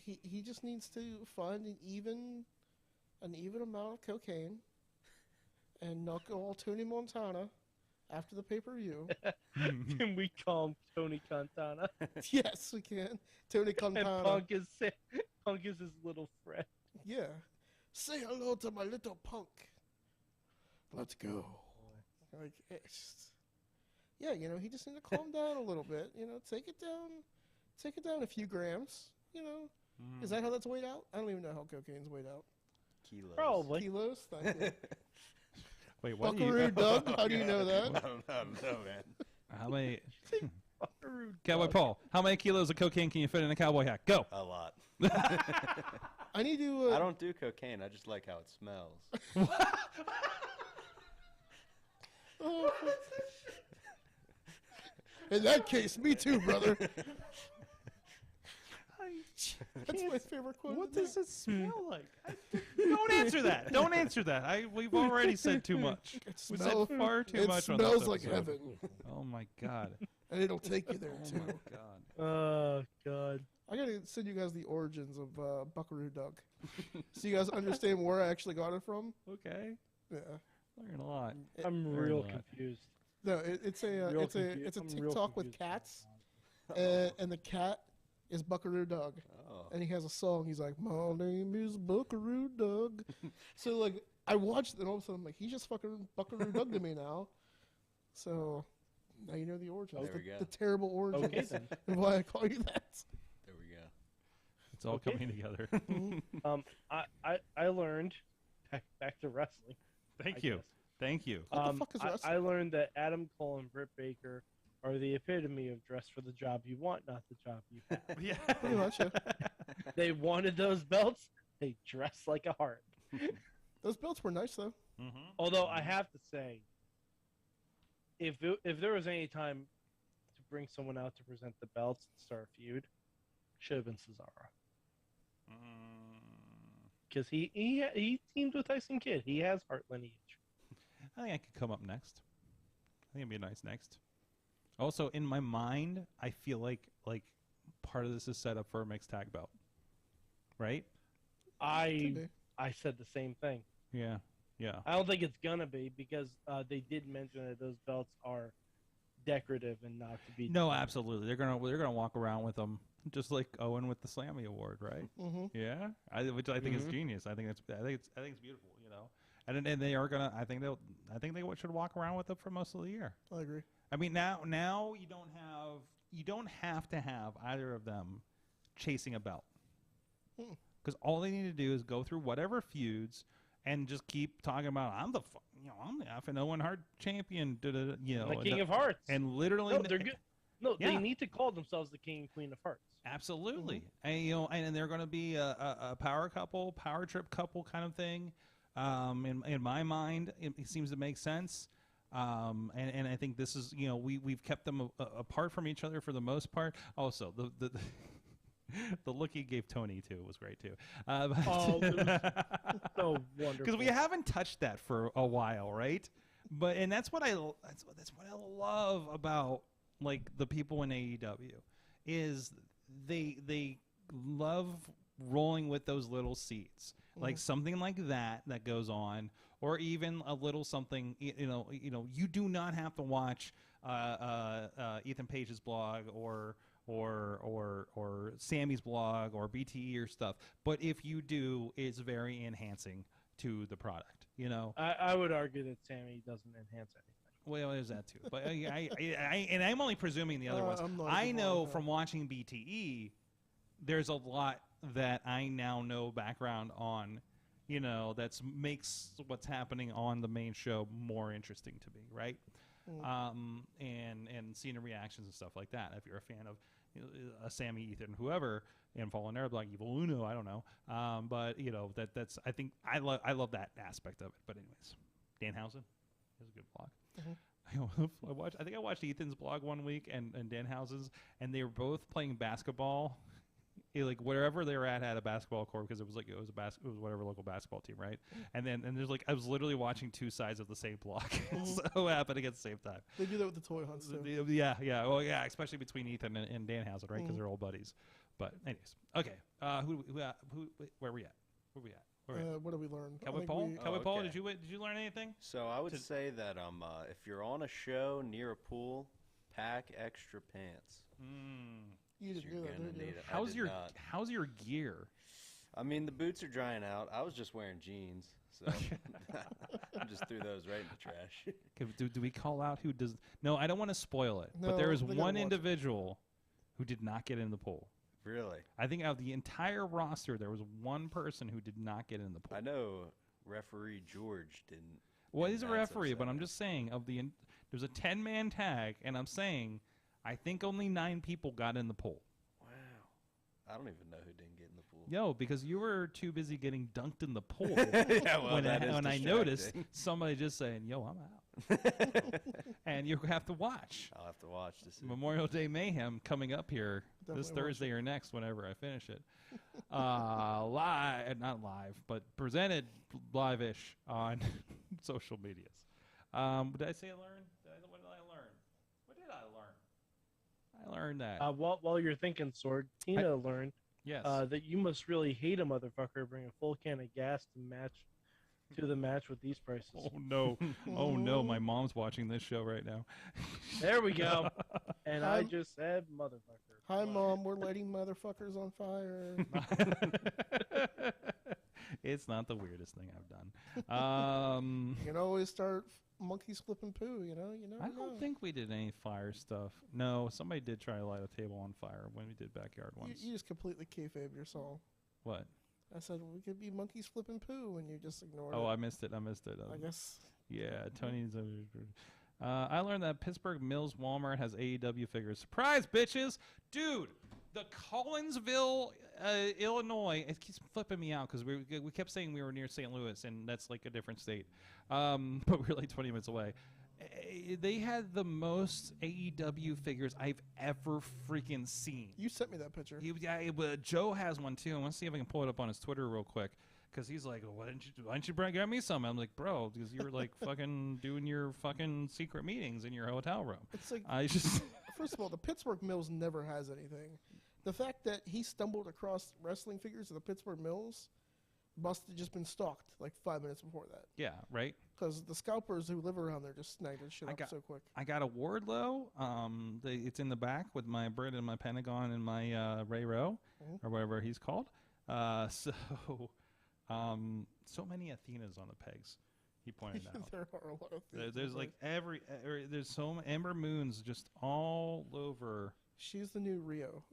He just needs to find an even amount of cocaine and knock all Tony Montana after the pay-per-view. Can we call him Tony Cantana? Yes, we can. Tony Cantana. And Punk is his little friend. Yeah. Say hello to my little Punk. Let's go. Like, it's just, yeah, you know, he just need to calm down a little bit. You know, take it down a few grams. You know, is that how that's weighed out? I don't even know how cocaine's weighed out. Kilos. Probably. Kilos? Thank you. Wait, what? Buckaroo Doug? How do you know that? I don't know, man. How many? Cowboy Paul, how many kilos of cocaine can you fit in a cowboy hat? Go. A lot. I need to. I don't do cocaine. I just like how it smells. Oh. In that case, me too, brother. That's my favorite quote. What does it smell like? Don't answer that. Don't answer that. We've already said too much. We said far too much on this It smells like episode. heaven. Oh my god. And it'll take you there too. Oh my god. Oh god. I gotta send you guys the origins of Buckaroo Doug, so you guys understand where I actually got it from. Okay. Yeah. Learn a lot. I'm real confused. No, it's a TikTok with cats, and the cat is Buckaroo Doug, and he has a song. He's like, "My name is Buckaroo Doug." So like, I watched it, and all of a sudden I'm like, he's just fucking Buckaroo Doug to me now. So now you know the origins, the terrible origins, Okay, and why I call you that. There we go. It's all coming together. I learned back to wrestling. Thank you. Thank you. What the fuck is wrestling? I learned that Adam Cole and Britt Baker are the epitome of dress for the job you want, not the job you have. Yeah. Pretty much. Yeah. They wanted those belts. They dressed like a heart. Those belts were nice though. Mm-hmm. Although I have to say, if there was any time to bring someone out to present the belts and start a feud, should have been Cesaro. Because he teamed with Tyson Kidd. He has heart lineage. I think I could come up next. I think it'd be nice next. Also, in my mind, I feel like part of this is set up for a mixed tag belt, right? I said the same thing. Yeah, yeah. I don't think it's gonna be because they did mention that those belts are decorative and not to be. No, absolutely. They're gonna walk around with them, just like Owen with the Slammy Award, right? Mm-hmm. Yeah, which I think is genius. I think it's beautiful, you know. And they are gonna. I think they should walk around with it for most of the year. I agree. I mean, now you don't have to have either of them chasing a belt, because all they need to do is go through whatever feuds and just keep talking about I'm the effing Owen Hart champion, you know, the King of Hearts, and literally no, they're good. No, yeah. They need to call themselves the King and Queen of Hearts. Absolutely, and you know, and they're going to be a power couple, power trip couple kind of thing. In my mind, it seems to make sense. And I think this is, you know, we've kept them apart from each other for the most part. Also, the look he gave Tony too was great too. It was so wonderful. Because we haven't touched that for a while, right? And that's what I love about like the people in AEW is they love rolling with those little seeds. Like something like that goes on, or even a little something. You know, you do not have to watch Ethan Page's blog or or Sammy's blog or BTE or stuff. But if you do, it's very enhancing to the product. You know, I would argue that Sammy doesn't enhance anything. Well, there's that too. But and I'm only presuming the other ones. I know from watching BTE, there's a lot that I now know background on. You know, that makes what's happening on the main show more interesting to me, right? And seeing the reactions and stuff like that. If you're a fan of Sammy, Ethan, whoever, and Fallen Arab, like Evil Uno, I don't know. But you know that's I think I love that aspect of it. But anyways, Danhausen has a good blog. I think I watched Ethan's blog one week and Danhausen's, and they were both playing basketball. Like wherever they were at had a basketball court because it was whatever local basketball team, right? And there's like I was literally watching two sides of the same block, so happening at the same time. They do that with the toy hunts too. Yeah, well, yeah, especially between Ethan and Danhausen, right? Because they're old buddies. But anyways, okay. Where we at? What did we learn? Cowboy Paul. Cowboy Paul. Did you learn anything? So I would say that if you're on a show near a pool, pack extra pants. You didn't do that, did you? How's your gear? I mean, the boots are drying out. I was just wearing jeans, so I just threw those right in the trash. Do we call out who does? No, I don't want to spoil it. No, but there is one individual who did not get in the pool. Really? I think out of the entire roster, there was one person who did not get in the pool. I know referee George didn't. Well, he's a referee, but I'm just saying there's a 10-man tag, and I'm saying I think only 9 people got in the pool. Wow. I don't even know who didn't get in the pool. Yo, because you were too busy getting dunked in the pool when I noticed somebody just saying, yo, I'm out. And you have to watch. I'll have to watch to see. Memorial Day Mayhem coming up here this Thursday or next, whenever I finish it. Not live, but presented live-ish on social medias. Did I say I learned? What did I learn? What did I learn? I learned that. While you're thinking, Sword, Tina learned that you must really hate a motherfucker bring a full can of gas to the match with these prices. Oh no! Oh no! My mom's watching this show right now. There we go. And I just said motherfucker. Hi, Mom. We're lighting motherfuckers on fire. It's not the weirdest thing I've done. You can always start monkeys flipping poo. You know. I don't think we did any fire stuff. No, somebody did try to light a table on fire when we did backyard once. You just completely kayfabe your song. What? I said we could be monkeys flipping poo, and you just ignored it. Oh, I missed it. I guess. Yeah, Tony's. I learned that Pittsburgh Mills Walmart has AEW figures. Surprise, bitches! Dude, the Collinsville, Illinois. It keeps flipping me out because we kept saying we were near St. Louis, and that's like a different state. But we're like 20 minutes away. They had the most AEW figures I've ever freaking seen. You sent me that picture. Joe has one too. I want to see if I can pull it up on his Twitter real quick. Because he's like, why didn't you get me some? I'm like, bro, because you were like fucking doing your fucking secret meetings in your hotel room. It's like, first of all, the Pittsburgh Mills never has anything. The fact that he stumbled across wrestling figures at the Pittsburgh Mills must have just been stalked like 5 minutes before that. Yeah, right? Because the scalpers who live around there just snagged their shit up so quick. I got a Wardlow. It's in the back with my Brit and my Pentagon and my Ray Rowe, or whatever he's called. So many Athenas on the pegs, he pointed out. There are a lot of things. There's like there's so many Ember Moons just all over. She's the new Rio.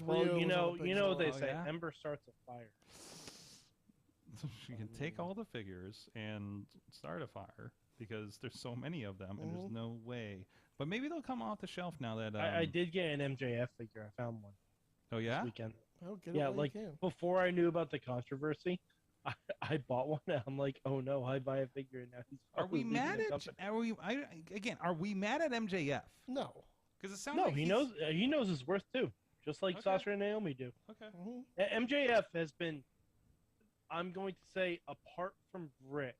Well, you know what they say. Yeah? Ember starts a fire. You can take all the figures and start a fire because there's so many of them, and there's no way. But maybe they'll come off the shelf now that I did get an MJF figure. I found one. Oh yeah. This weekend. Oh, get it like before I knew about the controversy, I bought one. And I'm like, oh no, I buy a figure and now he's. Are we mad at? Are we mad at MJF? No, because it sounds no. Like he knows his worth too, just like Sasha and Naomi do. Okay. MJF has been, I'm going to say, apart from Britt,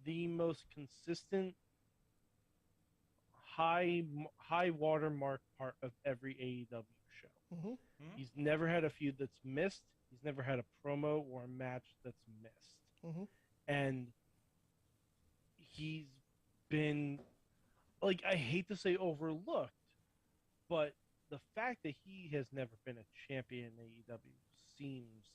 the most consistent high watermark part of every AEW show. He's never had a feud that's missed. He's never had a promo or a match that's missed. And he's been, like, I hate to say overlooked, but the fact that he has never been a champion in AEW seems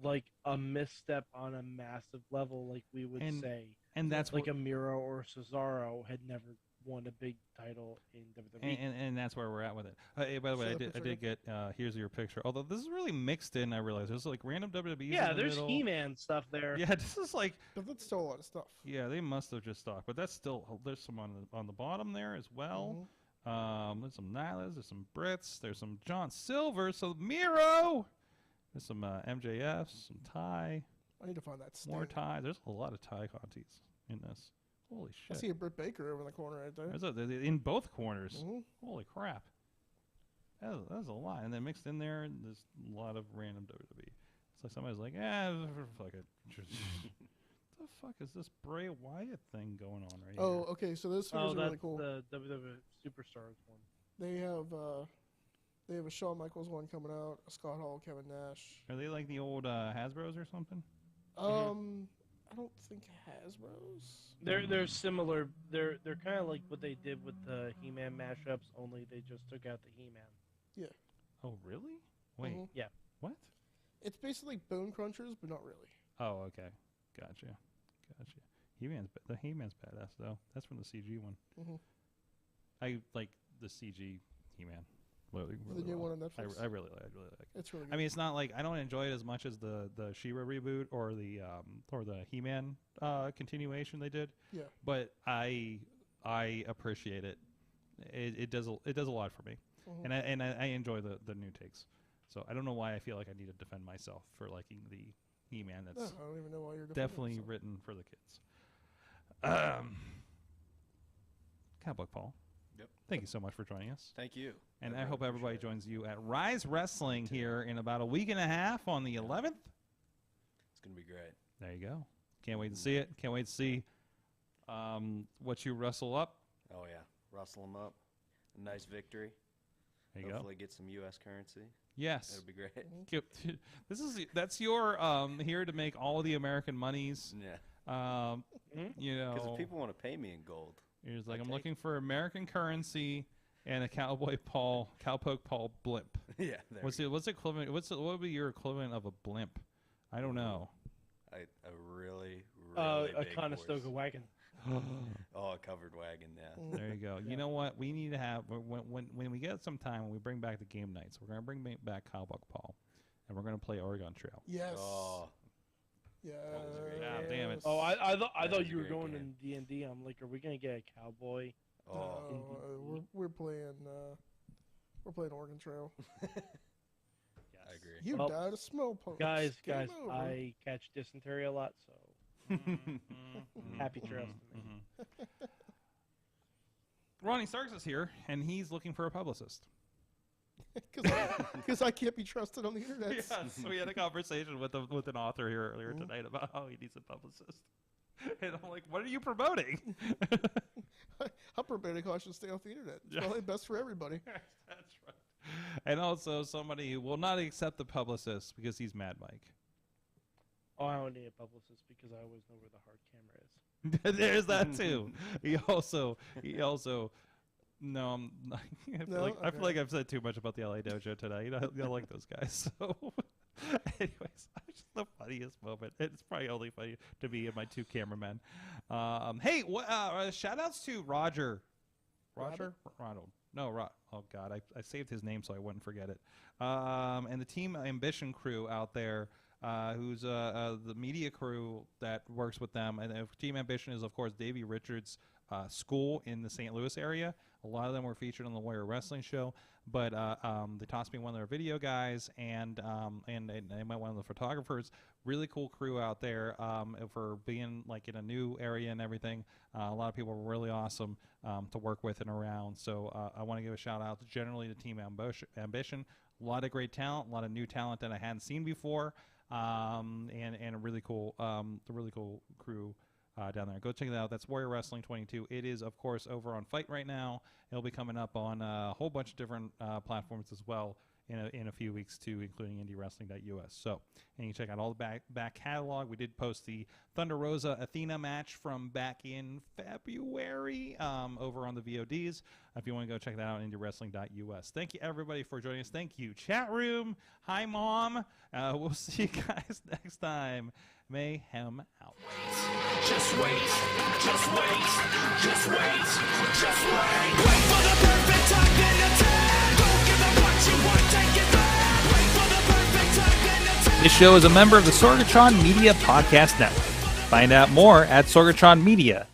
like a misstep on a massive level, like we would say. And that's like a Miro or Cesaro had never won a big title in WWE. And that's where we're at with it. Hey, by the way, I did get here's your picture. Although this is really mixed in, I realize there's like random WWEs. Yeah, in the there's middle. He-Man stuff there. Yeah, this is like. But that's still a lot of stuff. Yeah, they must have just stocked, but that's still there's some on the bottom there as well. There's some Nylas, there's some Brits, there's some John Silver, so Miro. There's some MJFs, some Ty. I need to find that. More Ty. There's a lot of Ty Contis in this. Holy shit! I see a Britt Baker over in the corner right there. There's in both corners. Holy crap! That's a lot, and then mixed in there, there's a lot of random WWE. It's like somebody's like, fuck it. What the fuck is this Bray Wyatt thing going on right here? Oh, okay. So this is really cool. The WWE Superstars one. They have a Shawn Michaels one coming out. A Scott Hall, Kevin Nash. Are they like the old Hasbro's or something? I don't think Hasbro's. They're similar. They're kind of like what they did with the He-Man mashups, only they just took out the He-Man. Yeah. Oh, really? Wait. Yeah. What? It's basically Bone Crunchers, but not really. Oh, okay. Gotcha. The He-Man's badass though. That's from the CG one. I like the CG He-Man. Really the new one on Netflix. I really like it. It's really good. I mean, it's not like I don't enjoy it as much as the She-Ra reboot or the He-Man continuation they did. Yeah. But I appreciate it. It does a lot for me, and I enjoy the new takes. So I don't know why I feel like I need to defend myself for liking the He-Man. That's I don't even know why you're definitely written for the kids. Cowpoke Paul. Yep. Thank you so much for joining us. Thank you. And I hope everybody joins you at Ryse Wrestling here in about a week and a half on the 11th. It's going to be great. There you go. Can't wait to see it. Can't wait to see what you wrestle up. Oh, yeah. Rustle them up. A nice victory. There you Hopefully get some U.S. currency. Yes. That'd be great. That's your here to make all the American monies. Yeah. You know. Because if people want to pay me in gold. It's like I'm looking for American currency and a Cowpoke Paul blimp. Yeah. What's equivalent? What would be your equivalent of a blimp? I don't know. A really a big Conestoga horse. wagon. Oh, a covered wagon, yeah. There you go. You know what? We need to have when we get some time when we bring back the game nights. We're gonna bring back Cowpoke Paul, and we're gonna play Oregon Trail. Yes. Oh. Yeah. Damn it. Oh, I thought you were going in D&D. I'm like, are we gonna get a cowboy? Oh. We're playing Oregon Trail. I agree. You died of smallpox. Guys, Game over. I catch dysentery a lot, so happy trails to me. Ronnie Starks is here, and he's looking for a publicist. Because I can't be trusted on the internet. Yes, we had a conversation with an author here earlier tonight about how he needs a publicist. And I'm like, what are you promoting? I'm promoting how I should stay off the internet. It's probably best for everybody. That's right. And also somebody who will not accept the publicist because he's Mad Mike. Oh, I don't need a publicist because I always know where the hard camera is. There's that too. He also no, I feel like I've said too much about the LA Dojo today. You don't like those guys. So anyways, it's just the funniest moment. It's probably only funny to me and my two cameramen. Hey, shout outs to Roger. Ronald. No, oh God, I saved his name so I wouldn't forget it. And the Team Ambition crew out there, who's the media crew that works with them. And Team Ambition is, of course, Davey Richards' school in the St. Louis area. A lot of them were featured on the Warrior Wrestling show, but they tossed me one of their video guys and they met one of the photographers. Really cool crew out there for being like in a new area and everything. A lot of people were really awesome to work with and around. So I want to give a shout out to generally to Team Ambition. A lot of great talent, a lot of new talent that I hadn't seen before, and a really cool crew. Down there. Go check it out. That's Warrior Wrestling 22. It is, of course, over on Fight right now. It'll be coming up on a whole bunch of different platforms as well in a few weeks too, including IndyWrestling.us. So, and you can check out all the back catalog. We did post the Thunder Rosa Athena match from back in February over on the VODs. If you want to go check that out, IndyWrestling.us. Thank you everybody for joining us. Thank you chat room. Hi mom. We'll see you guys next time. Mayhem out. Just wait, just wait, just wait, just wait. Wait for the perfect time then attack. Don't give up what you want, take it back. Wait for the perfect time then attack. This show is a member of the Sorgatron Media Podcast Network. Find out more at sorgatronmedia.com.